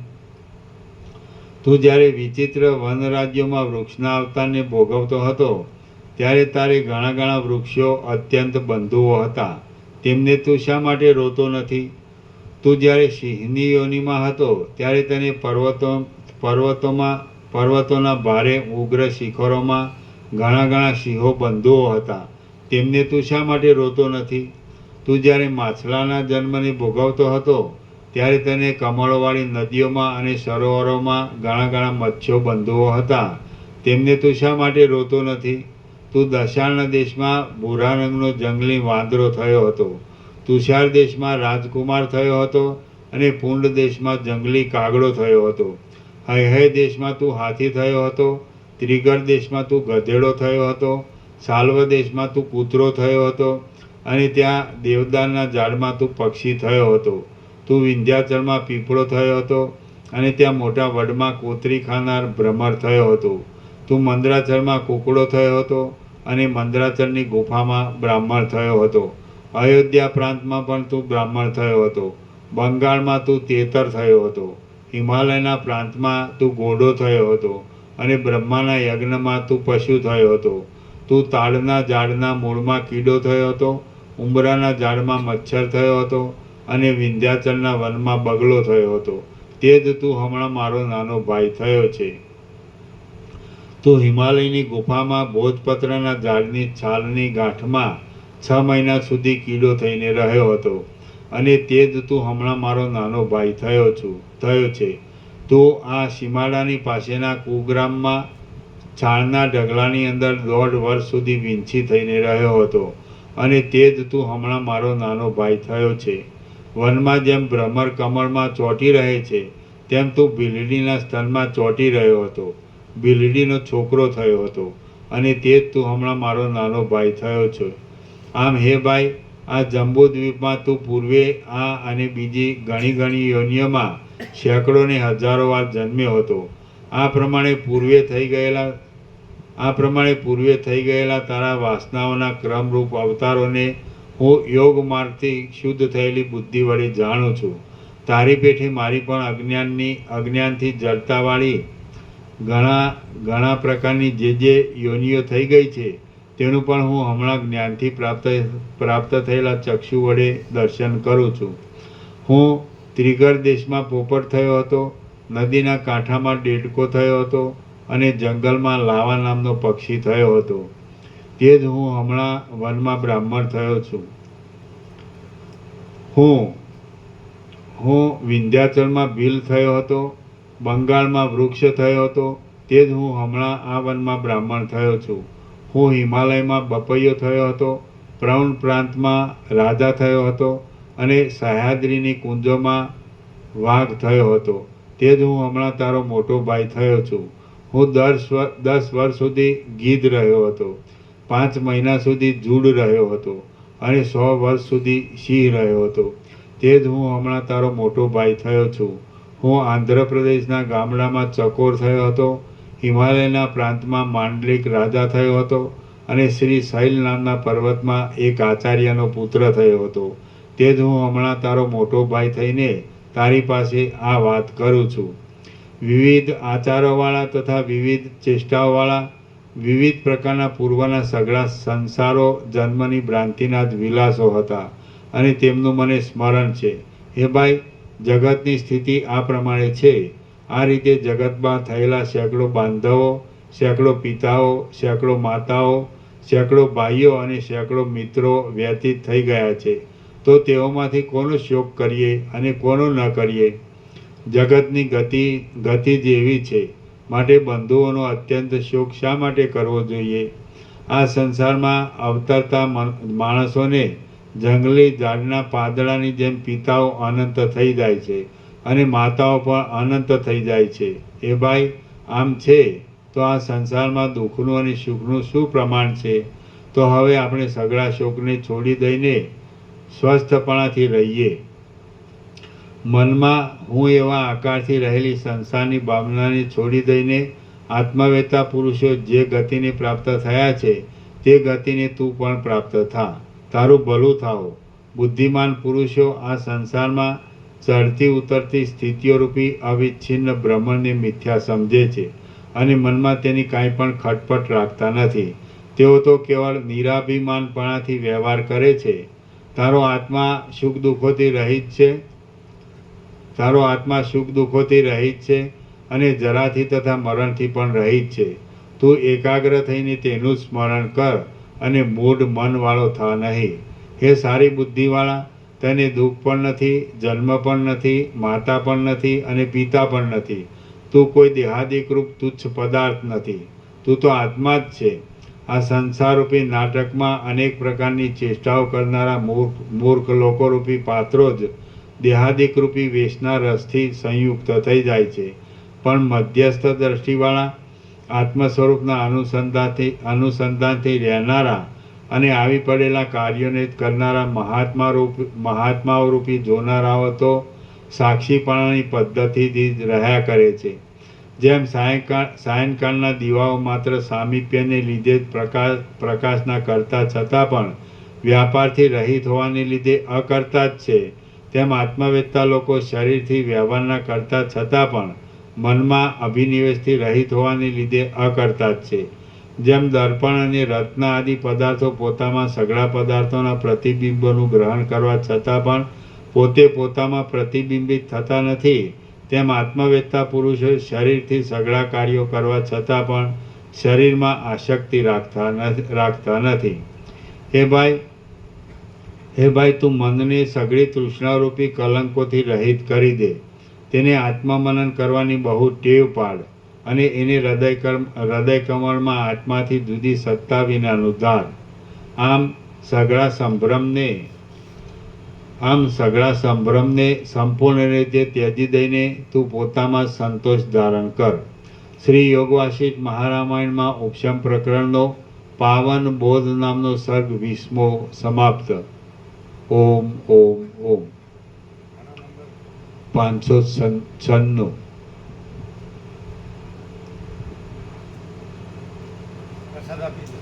તું જ્યારે વિચિત્ર વનરાજ્યોમાં વૃક્ષના અવતારને ભોગવતો હતો ત્યારે તારે ઘણા ઘણા વૃક્ષો અત્યંત બંધુઓ હતા, તેમને તું શા માટે રોતો નથી? તું જ્યારે સિંહની યોનિમાં હતો ત્યારે તને પર્વતોના ભારે ઉગ્ર શિખરોમાં ઘણા ઘણા સિંહો બંધુઓ હતા, તેમને તું શા માટે રોતો નથી? તું જ્યારે માછલાના જન્મને ભોગવતો હતો ત્યારે તને કમળોવાળી નદીઓમાં અને સરોવરોમાં ઘણા ઘણા મત્સ્યો બંધુઓ હતા, તેમને તું શા માટે રોતો નથી? તું દશાર્ણ દેશમાં ભૂરા રંગનો જંગલી વાંદરો થયો હતો, તુષાર દેશમાં રાજકુમાર થયો હતો અને પુંડ દેશમાં જંગલી કાગડો થયો હતો, હૈહય દેશમાં તું હાથી થયો હતો, ત્રિગર દેશમાં તું ગધેડો થયો હતો, સાલ્વ દેશમાં તું કૂતરો થયો હતો અને ત્યાં દેવદારના ઝાડમાં તું પક્ષી થયો હતો. તું વિંધ્યાચળમાં પીપળો થયો હતો અને ત્યાં મોટા વડમાં કોતરી ખાનાર ભ્રમર થયો હતો. તું મંદરાચળમાં કુકડો થયો હતો અને મંદરાચળની ગુફામાં બ્રાહ્મણ થયો હતો. અયોધ્યા પ્રાંતમાં પણ તું બ્રાહ્મણ થયો હતો. બંગાળમાં તું તેતર થયો હતો. હિમાલયના પ્રાંતમાં તું ઘોડો થયો હતો અને બ્રહ્માના યજ્ઞમાં તું પશુ થયો હતો. તું તાડના ઝાડના મૂળમાં કીડો થયો હતો, ઉંબરાના ઝાડમાં મચ્છર થયો હતો અને વિંધ્યાચળના વનમાં બગલો થયો હતો. તે જ તું હમણાં મારો નાનો ભાઈ થયો છે. તું હિમાલયની ગુફામાં ભોજપત્રના ઝાડની છાલની ગાંઠમાં 6 મહિના સુધી કીડો થઈને રહ્યો હતો અને તે જ તું હમણાં મારો નાનો ભાઈ થયો છે. તું આ સીમાડાની પાસેના કુગ્રામમાં છાણના ઢગલાની અંદર 1.5 વર્ષ સુધી વીંછી થઈને રહ્યો હતો અને તે જ તું હમણાં મારો નાનો ભાઈ થયો છે. વનમાં જેમ ભ્રમર કમળમાં ચોંટી રહે છે તેમ તું ભીલડીના સ્તનમાં ચોંટી રહ્યો હતો, ભીલડીનો છોકરો થયો હતો અને તે જ તું હમણાં મારો નાનો ભાઈ થયો છે. આમ હે ભાઈ, આ જંબુદ્વીપમાં તું પૂર્વે આ અને બીજી ઘણી ઘણી યોનિઓમાં સેંકડો ને હજારો વાર જન્મ્યો હતો. આ પ્રમાણે પૂર્વે થઈ ગયેલા તારા વાસનાઓના ક્રમરૂપ અવતારોને હું યોગ માર્ગથી શુદ્ધ થયેલી બુદ્ધિ વડે જાણું છું. તારી પેઠે મારી પણ અજ્ઞાનથી જડતાવાળી ઘણા પ્રકારની જે યોનિઓ થઈ ગઈ છે તેનું પણ હું હમણાં જ્ઞાનથી પ્રાપ્ત થયેલા ચક્ષુ વડે દર્શન કરું છું. હું ત્રિગર દેશમાં પોપટ થયો હતો, નદીના કાંઠામાં ડેડકો થયો હતો અને જંગલમાં લાવા નામનો પક્ષી થયો હતો. તે જ હું હમણાં વનમાં બ્રાહ્મણ થયો છું. હું વિંધ્યાચળમાં ભીલ થયો હતો, બંગાળમાં વૃક્ષ થયો હતો. તે જ હું હમણાં આ વનમાં બ્રાહ્મણ થયો છું. હું હિમાલયમાં બપૈયો થયો હતો, પ્રૌણ પ્રાંતમાં રાજા થયો હતો અને સહ્યાદ્રીની કુંજોમાં વાઘ થયો હતો. તે જ હું હમણાં તારો મોટો ભાઈ થયો છું. હું 10 વર્ષ સુધી ગીધ રહ્યો હતો, 5 મહિના સુધી જૂડ રહ્યો હતો અને 100 વર્ષ સુધી સિંહ રહ્યો હતો. તે જ હું હમણાં તારો મોટો ભાઈ થયો છું. હું આંધ્રપ્રદેશના ગામડામાં ચકોર થયો હતો, હિમાલયના પ્રાંતમાં માંડલિક રાજા થયો હતો અને શ્રી શૈલ નામના પર્વતમાં એક આચાર્યનો પુત્ર થયો હતો. તે જ હું હમણાં તારો મોટો ભાઈ થઈને તારી પાસે આ વાત કરું છું. વિવિધ આચારોવાળા તથા વિવિધ ચેષ્ટાઓવાળા વિવિધ પ્રકારના પૂર્વના સઘળા સંસારો જન્મની ભ્રાંતિના જ વિલાસો હતા અને તેમનું મને સ્મરણ છે. હે ભાઈ, જગતની સ્થિતિ આ પ્રમાણે છે. આ રીતે જગતમાં થયેલા સેંકડો બાંધવો, સેંકડો પિતાઓ, સેંકડો માતાઓ, સેંકડો ભાઈઓ અને સેંકડો મિત્રો વ્યતીત થઈ ગયા છે. તો તેઓમાંથી કોનો શોક કરીએ અને કોનો ન કરીએ? જગતની ગતિ જ એવી છે. માટે બંધુઓનો અત્યંત શોક શા માટે કરવો જોઈએ? આ સંસારમાં અવતરતા માણસોને જંગલી ઝાડના પાંદડાની જેમ પિતાઓ અનંત થઈ જાય છે અને માતાઓ પણ અનંત થઈ જાય છે. એ ભાઈ, આમ છે તો આ સંસારમાં દુઃખનું અને સુખનું શું પ્રમાણ છે? તો હવે આપણે સઘળા શોકને છોડી દઈને સ્વસ્થપણાથી રહીએ. મનમાં હું એવા આકારથી રહેલી સંસારની ભાવનાને છોડી દઈને આત્મવેતા પુરુષો જે ગતિને પ્રાપ્ત થયા છે તે ગતિને તું પણ પ્રાપ્ત થા. તારું ભલું થાઓ. બુદ્ધિમાન પુરુષો આ સંસારમાં ચડતી ઉતરતી સ્થિતિઓરૂપી અવિચ્છિન્ન બ્રહ્મણને મિથ્યા સમજે છે અને મનમાં તેની કાંઈ પણ ખટપટ રાખતા નથી. તેઓ તો કેવળ નિરાભિમાનપણાથી વ્યવહાર કરે છે. તારો આત્મા સુખ દુઃખોથી રહિત છે. તારો આત્મા સુખ દુઃખોથી રહિત છે અને જરાથી તથા મરણથી પણ રહિત છે. તું એકાગ્ર થઈને તેનું જ સ્મરણ કર અને મૂઢ મનવાળો થા નહીં. હે સારી બુદ્ધિવાળા, તને દુઃખ પણ નથી, જન્મ પણ નથી, માતા પણ નથી અને પિતા પણ નથી. તું કોઈ દેહાદિકરૂપ તુચ્છ પદાર્થ નથી. તું તો આત્મા જ છે. આ સંસારરૂપી નાટકમાં અનેક પ્રકારની ચેષ્ટાઓ કરનારા મૂર્ખ લોકોરૂપી પાત્રો જ દેહાદિકરૂપી વેશના રસથી સંયુક્ત થઈ જાય છે. પણ મધ્યસ્થ દ્રષ્ટિવાળા આત્મ સ્વરૂપના અનુસંધાનથી રહેનારા અને આવી પડેલા કાર્યોને કરનારા મહાત્માઓ રૂપી જોનારાઓ તો સાક્ષીપણાની પદ્ધતિથી જ રહ્યા કરે છે. જેમ સાયંકાળના દીવાઓ માત્ર સામીપ્યને લીધે જ પ્રકાશના કરતા છતાં પણ વ્યાપારથી રહિત હોવાને લીધે અકર્તા જ છે, તેમ આત્મવેત્તા લોકો શરીરથી વ્યવહારના કરતા છતાં પણ મનમાં અભિનિવેશથી રહિત હોવાને લીધે અકર્તા જ છે. જેમ દર્પણ અને રત્ન આદિ પદાર્થો પોતામાં સઘળા પદાર્થોના પ્રતિબિંબોનું ગ્રહણ કરવા છતાં પણ પોતે પોતામાં પ્રતિબિંબિત થતા નથી, તેમ આત્મવેત્તા પુરુષો શરીરથી સઘળા કાર્યો કરવા છતાં પણ શરીરમાં આસક્તિ રાખતા નથી. હે ભાઈ, તું મનને સઘળી તૃષ્ણારૂપી કલંકોથી રહિત કરી દે. તેને આત્મમનન કરવાની બહુ ટેવ પાડ અને એને હૃદય કમળમાં આત્માથી જુદી સત્તા વિનાનું ધાર. આમ સઘળા સંભ્રમને સંપૂર્ણ રીતે ત્યજી દઈને તું પોતામાં સંતોષ ધારણ કર. શ્રી યોગ વાસિષ્ઠ મહારામાયણમાં ઉપશમ પ્રકરણનો પાવન બોધ નામનો સર્ગ 20મો સમાપ્ત. ઓમ ઓમ ઓમ. 596. પ્રસાદ આપી દો.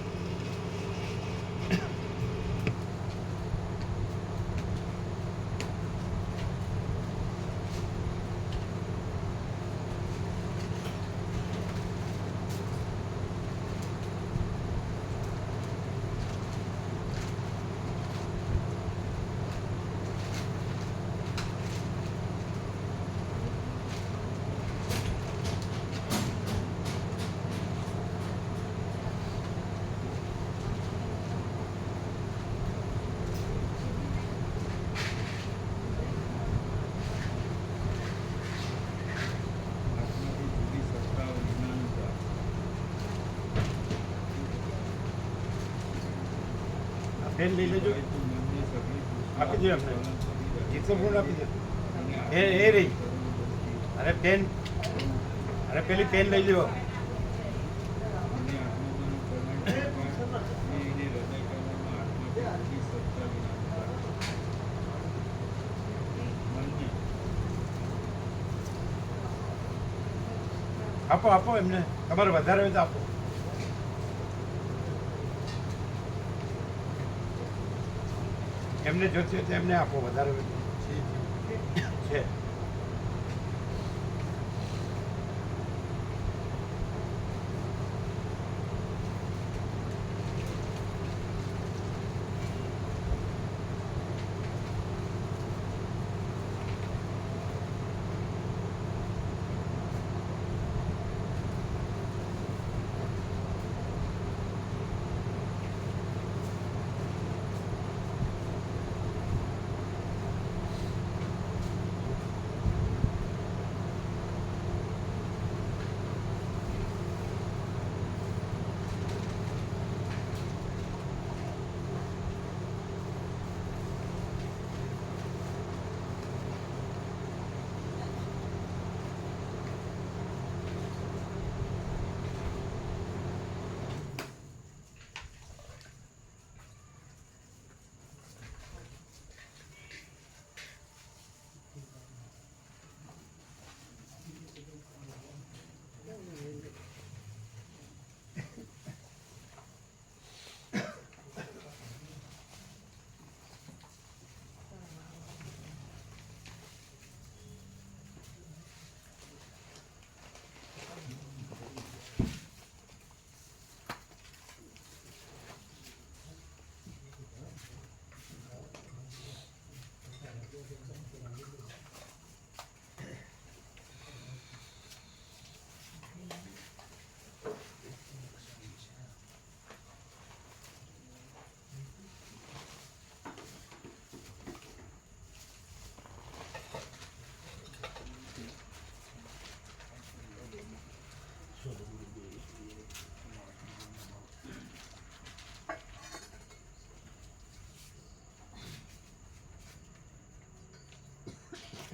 પેન લઈ લેજો, આપી દો એમને, જેટલો ફૂલ આપી દો. એ રહી. અરે પેન, અરે પેલી પેન લઈ લો. આપો આપો એમને, તમારે વધારે હોય તો આપો. એમને જોતી હોય તો એમને આપો, વધારે હોય તો. છે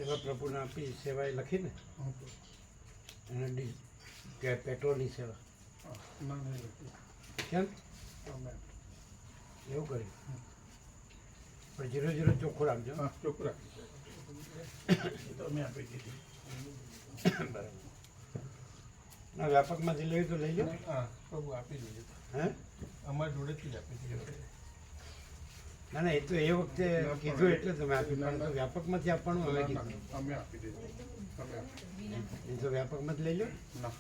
સેવા પ્રભુને આપી સેવા એ લખીને અને કે પેટ્રોલની સેવા કેમ એવું કર્યું? પણ 0-0 ચોખ્ખું રાખજો. બરાબર. ના વ્યાપકમાંથી લેવી તો લઈ લો. પ્રભુ આપી દીધી, હે અમારી જોડેથી જ આપી દીધી. ના ના, એ તો એ વખતે કીધું એટલે તમે આપી, પણ તો વ્યાપકમાંથી આપવાનું હવે કીધું. અમે આપી દીધી, અમે આપી એ તો વ્યાપકમાંથી લઈ લો. ના,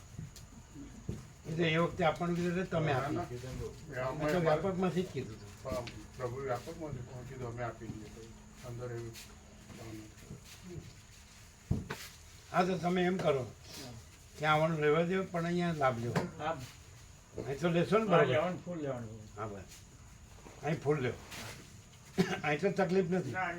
એ તો એ વખતે આપવાનું કીધું એટલે તમે આપી. મેં તો વ્યાપકમાંથી જ કીધું હતું. પ્રભુ વ્યાપકમાંથી પહોંચી દો, અમે આપી દઈએ અંદર એવું. હા તો તમે એમ કરો, ત્યાં આવવાનું રહેવા દો, પણ અહીંયા લાભ લેવો. અહીં તો લેશો ને બરાબર? ફૂલ લેવાનું. હા બસ, અહીં ફૂલ લેવો. અહીં તો તકલીફ નથી. હા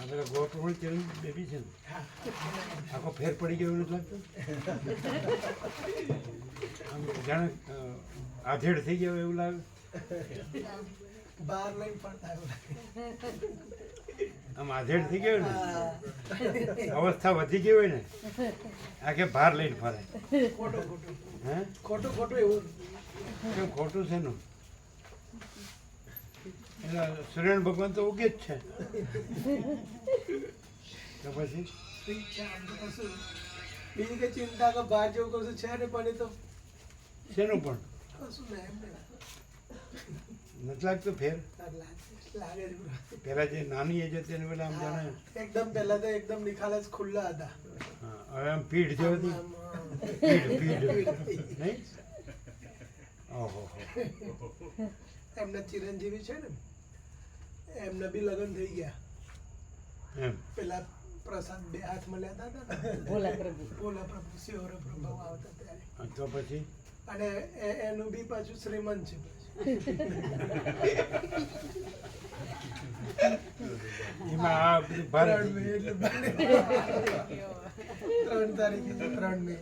આ પેલા ગોળ તેલ બેબી છે ને હા આખો ફેર પડી ગયો એવું નથી લાગતું આમ જાણે આધેડ થઈ ગયો એવું લાગે બહાર લઈને ફરતા એવું લાગે. આમ આધેડ થઈ ગયો ને હા. અવસ્થા વધી ગઈ હોય ને આખે ભાર લઈને ફરે ખોટું ખોટું હે ખોટું ખોટું એવું કેમ ખોટું છે નું એટલે સૂર્યનારાયણ ભગવાન તો ઉગે જ છે તો પછી ઠીક છે આમ તો કશું બીજી કઈ ચિંતા કે બહાર જેવું કશું છે ને પણ એ તો શેનું પણ કશું ને એમને નથી લાગતું ફેર લાગે જ પેલા જે નાની એજ હતી એને પેલા આમ જાણે એકદમ પહેલા તો એકદમ નિખાલસ જ ખુલ્લા હતા હા, હવે આમ પીઠ જેવી હતી આમ, પીઠ નહીં ઓહો એમના ચિરંજીવી છે ને એમના બી લગ્ન થઈ ગયા એમ પેલા પ્રસાદ બે હાથમાં લેતા હતા ને ભોલા પ્રભુ શિવર પ્રભુ આવતા ત્યારે તો પછી અને એનું બી પાછું શ્રીમંત છે એમાં આ બધું ભારે 3 મે એટલે 3 તારીખે છે, 3 મે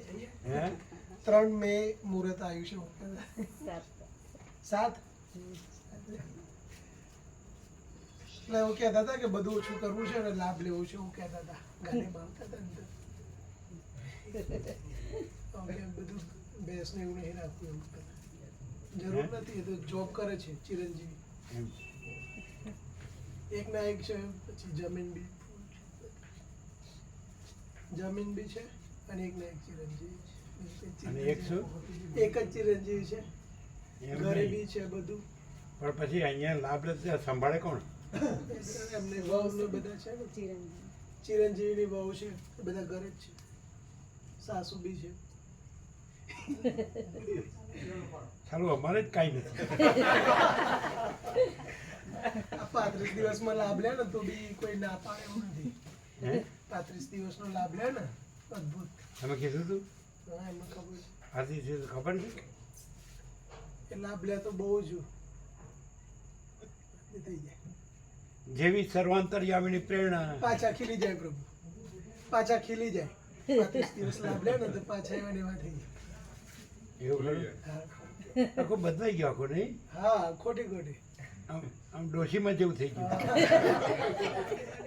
હે 3 મે મુહૂર્ત આવ્યું છે 7 એટલે એવું કહેતા હતા કે બધું ઓછું કરવું છે અને લાભ લેવો છે એવું કહેતા હતા ગાડીમાં આવતા હતા ને તો. હવે બધું બેસને એવું નહીં રાખવું એવું કહેતા. જરૂર નથી એ તો જોબ કરે છે ચિરંજીવી એમ એક ના એક છે પછી જમીન બી છે અને એક ના એક ચિરંજીવી છે અને એક શું? એક જ ચિરંજીવી છે એમ ઘરે નહીં. બી છે બધું પણ પછી અહીંયા લાભ લે તો સંભાળે કોણ એમને વહુ ને બધા છે ને ચિરંજીવીની વહુ છે એ બધા ઘરે જ છે સાસુ બી છે સારું અમારે જ કાંઈ નથી આ 35 દિવસમાં લાભ લે ને તો બી કોઈ ના પાડે એવું નથી હે 35 દિવસનો લાભ લે ને અદ્ભુત તમે કીધું તું હા એમાં ખબર છે આથી છે તો ખબર છે એ લાભ લે તો બહુ જ એ થઈ જાય જેવી સર્વાંતર્યામીની પ્રેરણા પાછા ખીલી જાય પ્રભુ પાછા ખીલી જાય 35 દિવસ લાભ લે ને તો પાછા એવા ને એવા થઈ જાય એવું ખરું હા. આખું બદલાઈ ગયો આખું નહીં હા ખોટી ખોટી આમ આમ ડોશીમાં જેવું થઈ ગયું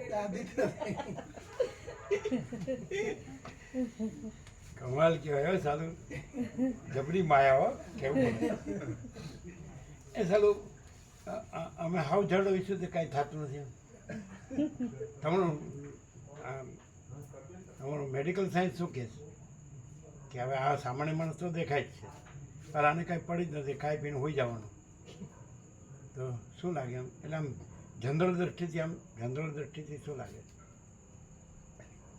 દાદી તો નહીં. કમાલ કહેવાય હો સાલું જબરી માયા હો કેવું પડે. એ સાલું અમે હાવ ઝાડો વિશે તો કાંઈ થતું નથી એમ તમારું તમારું મેડિકલ સાયન્સ શું કહે છે કે હવે આ સામાન્ય માણસ તો દેખાય જ છે પણ આને કાંઈ પડી જ નથી ખાઈ પીને હોઈ જવાનું તો શું લાગે એમ એટલે આમ જનરલ દ્રષ્ટિથી શું લાગે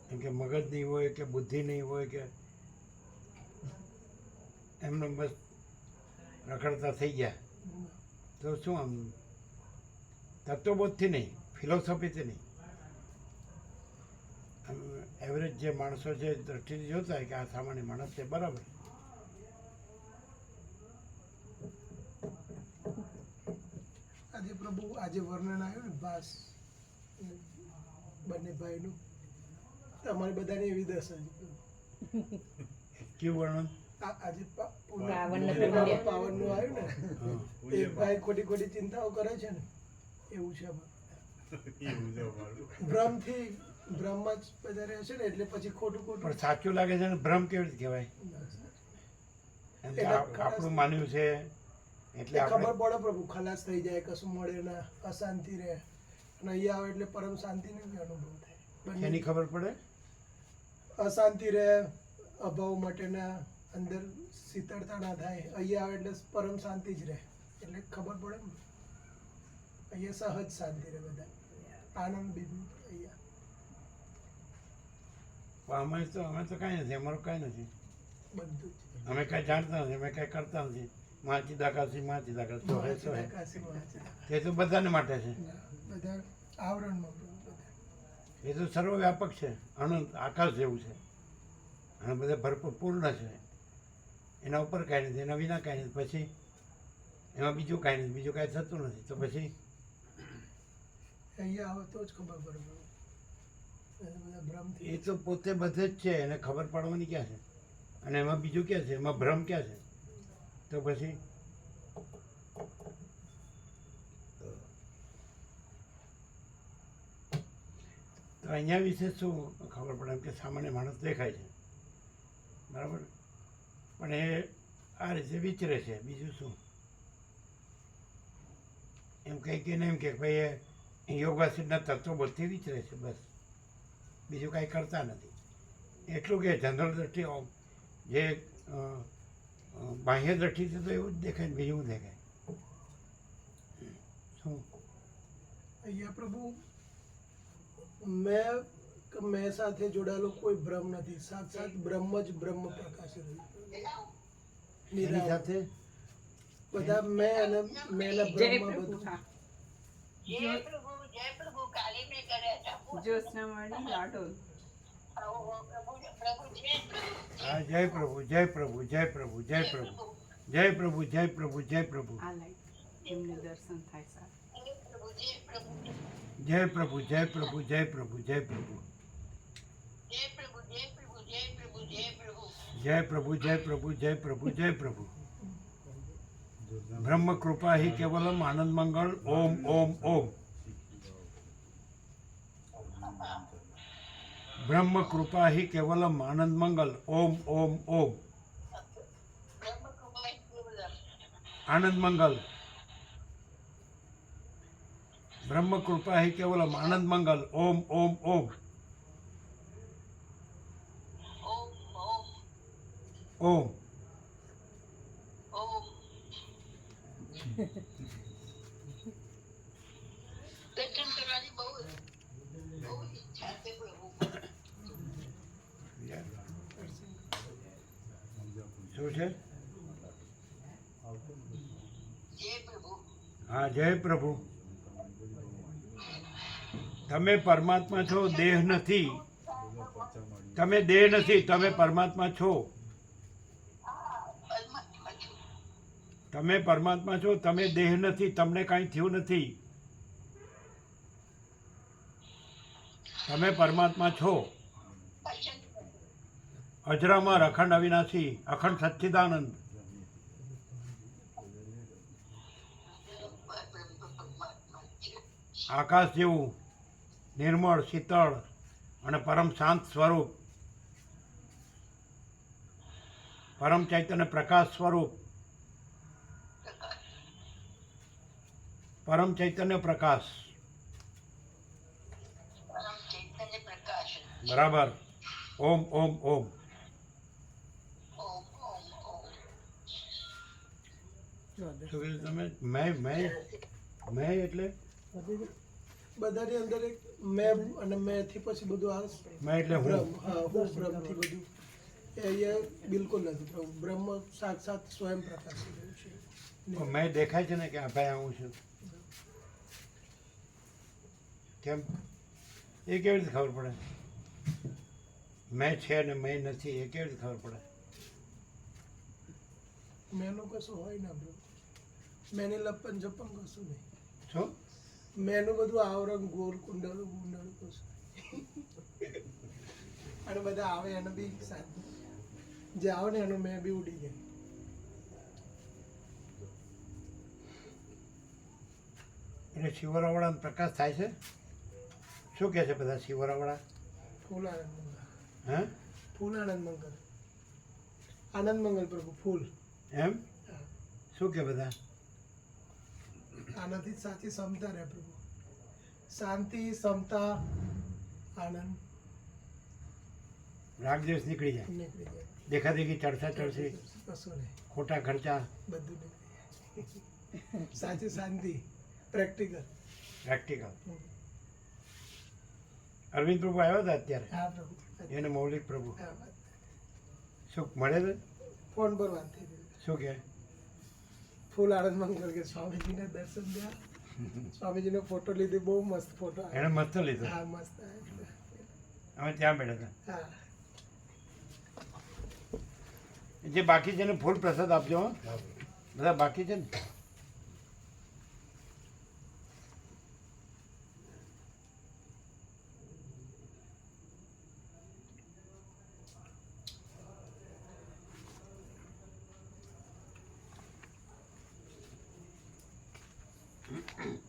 કેમ કે મગજ નહીં હોય કે બુદ્ધિ નહીં હોય કે એમને બસ રખડતા થઈ ગયા તો શું આમ તત્વબોધથી નહીં ફિલોસોફીથી નહીં આમ એવરેજ જે માણસો છે દ્રષ્ટિથી જોતા હોય કે આ સામાન્ય માણસ છે બરાબર આજે પ્રભુ આજે વર્ણન આવ્યું ને ભાસ બંને ભાઈનું અમારી બધાની એવી દશા છે કેવું વર્ણન આજે પાવનનું પાવનનું આવ્યું ને હા એક ભાઈ ખોટી ખોટી ચિંતાઓ કરે છે ને એવું છે અમારું. ભ્રમથી ભ્રમમાં જ બધા રહે છે ને એટલે પછી ખોટું પણ ખોટું સાચું લાગે છે ને ભ્રમ કેવી રીતે કહેવાય એમ કે આપણું માન્યું છે એટલે એ ખબર આપણે પડે પ્રભુ ખલાસ થઈ જાય કશું મળે ના અશાંતિ રહે અને અહીંયા આવે એટલે પરમ શાંતિનો બી અનુભવ થાય બંને એની ખબર પડે અશાંતિ રહે અભાવ માટેના અંદર શીતળતા ના થાય અહીંયા આવે એટલે પરમ શાંતિ જ રહે એટલે ખબર પડે ને અહીંયા સહજ શાંતિ રહે બધા આનંદ બી અહીંયા પણ અમે તો કાંઈ નથી અમારું કાંઈ નથી બધું જ અમે કાંઈ જાણતા નથી અમે કાંઈ કરતા નથી માચી દાકાશી તો હે તો હે કાશીમાં તે તો બધાને માટે છે બધા આવરણમાં બધા એ તો સર્વવ્યાપક છે અનંત આકાશ જેવું છે અને બધા ભરપૂર પૂર્ણ છે એના ઉપર કાંઈ નથી એના વિના કાંઈ નથી પછી એમાં બીજું કાંઈ નથી બીજું કાંઈ થતું નથી તો પછી અહીંયા આવે તો જ ખબર પડે બધા ભ્રમથી એ તો પોતે બધે જ છે, એને ખબર પાડવાની ક્યાં છે? અને એમાં બીજું ક્યાં છે? એમાં ભ્રમ ક્યાં છે? તો પછી તો અહીંયા વિશે શું ખબર પડે? એમ કે સામાન્ય માણસ દેખાય છે, બરાબર, પણ એ આ રીતે વિચરે છે, બીજું શું? એમ કંઈ કે નહીં એમ કે ભાઈ એ યોગાસીના તત્વોબોધથી વિચરે છે, બસ, બીજું કાંઈ કરતા નથી. એટલું કે જનરલ દ્રષ્ટિ જે બાહ્ય દ્રષ્ટિથી તો એવું જ દેખાય ને બીજું શું દેખાય? શું? અહીંયા પ્રભુ મેં સાથે જોડાયેલો કોઈ ભ્રમ નથી, સાક્ષાત બ્રહ્મ જ બ્રહ્મ પ્રકાશી રહ્યું. એની નિરાવ. સાથે બધા મેં અને મેંના જય બ્રહ્મ પ્રભુ બધું. હા જય પ્રભુ કાલે મેં કર્યા હતા જ્યોત્સનાવાળી લાડોલ પ્રભુ જય પ્રભુ હા, જય પ્રભુ, જય પ્રભુ, જય પ્રભુ, જય પ્રભુ, જય પ્રભુ, જય પ્રભુ, જય પ્રભુ, આ લાઈટ એમને દર્શન થાય સારું. જય પ્રભુ જય પ્રભુ, જય પ્રભુ, જય પ્રભુ, જય પ્રભુ, જય પ્રભુ જય પ્રભુ જય પ્રભુ જય પ્રભુ જય પ્રભુ, જય પ્રભુ, જય પ્રભુ, જય પ્રભુ. બ્રહ્મ કૃપા હિ કેવલમ આનંદ મંગળ. ઓમ ઓમ ઓમ. બ્રહ્મ કૃપા હિ કેવલમ આનંદ મંગલ. ઓમ ઓમ ઓમ. બ્રહ્મ કૃપા કેવલમ આનંદ મંગલ. બ્રહ્મ કૃપા હિ કેવલમ આનંદ મંગલ. ઓમ ઓમ ઓમ. ઓમ ઓમ ઓમ. ઓમ દર્શન કરવાની બહુ ઈચ્છા છે પ્રભુ શું છે? જય પ્રભુ હા, જય પ્રભુ. તમે પરમાત્મા છો, દેહ નથી. તમે દેહ નથી, તમે પરમાત્મા છો. પરમાત્મા છું તમે પરમાત્મા છો, તમે દેહ નથી, તમને કાંઈ થયું નથી. તમે પરમાત્મા છો, પસંદ અજરામર, અખંડ અવિનાશી, અખંડ સચ્ચિદાનંદ. પરમાત્મા છે આકાશ જેવું નિર્મળ, શીતળ અને પરમ શાંત સ્વરૂપ, પરમ ચૈતન્ય પ્રકાશ સ્વરૂપ, પરમ ચૈતન્ય પ્રકાશ. પરમ ચૈતન્ય પ્રકાશ બરાબર. ઓમ ઓમ ઓમ. ઓમ ઓમ ઓમ શું કીધું તમે? મેં એટલે બધાની અંદર એક મેં અને મેં થી પછી બધું આ મેં એટલે હું. બ્રહ્મ. હા, હું બ્રહ્મથી બધું એ અહીંયા બિલકુલ નથી પ્રભુ. બ્રહ્મ સાક્ષાત સ્વયં પ્રકાશી રહ્યું છે. મેં દેખાય છે ને કે આ ભાઈ હું છું. કેમ? એ કેવી રીતે ખબર પડે? મેં છે ને મેં નથી, એ કેવી રીતે ખબર પડે? મેનું કશું હોય ના પ્રભુ. મેની લપન જપન કશું નહીં. શું? મેનું બધું આવરણ ગોળ કુંડળું ગુંડળું કશું અને બધા આવે એને બી સાથે જે આવે ને એનો મેં બી ઉડી જાય. એટલે શિવરાવાળાનો પ્રકાશ થાય છે? શું કહે છે બધા શિવરાવાળા? ફૂલ આનંદ મંગલ. હે? ફૂલ આનંદ મંગલ. આનંદ મંગલ પ્રભુ ફૂલ. એમ? હા. શું કે બધા? આનાથી જ સાચી ક્ષમતા રહે પ્રભુ. શાંતિ, ક્ષમતા, આનંદ રાગદ્વેષ નીકળી જાય, નીકળી જાય. દેખાદેખી, ચડસા ચડસી, કશું નહીં. ખોટા ખર્ચા, બધું નીકળી જાય. સાચી શાંતિ, પ્રેક્ટિકલ. પ્રેક્ટિકલ. અરવિંદ પ્રભુ આવ્યા હતા અત્યારે, હા પ્રભુ. એને મૌલિક પ્રભુ. હા, વાત. શું મળે છે? ફોન પર વાત થઈ હતી. શું કે? ફૂલ આનંદ મંગલ કે સ્વામીજીને દર્શન દયા. સ્વામીજીનો ફોટો લીધી, બહુ મસ્ત ફોટો આવ્યો. એણે મસ્ત લીધો. હા, મસ્ત આવ્યો. અમે ત્યાં બેઠા હતા. હા. જે બાકી છે ને ફૂલ પ્રસાદ આપજો. હો. બધા બાકી છે ને. પ્રભુ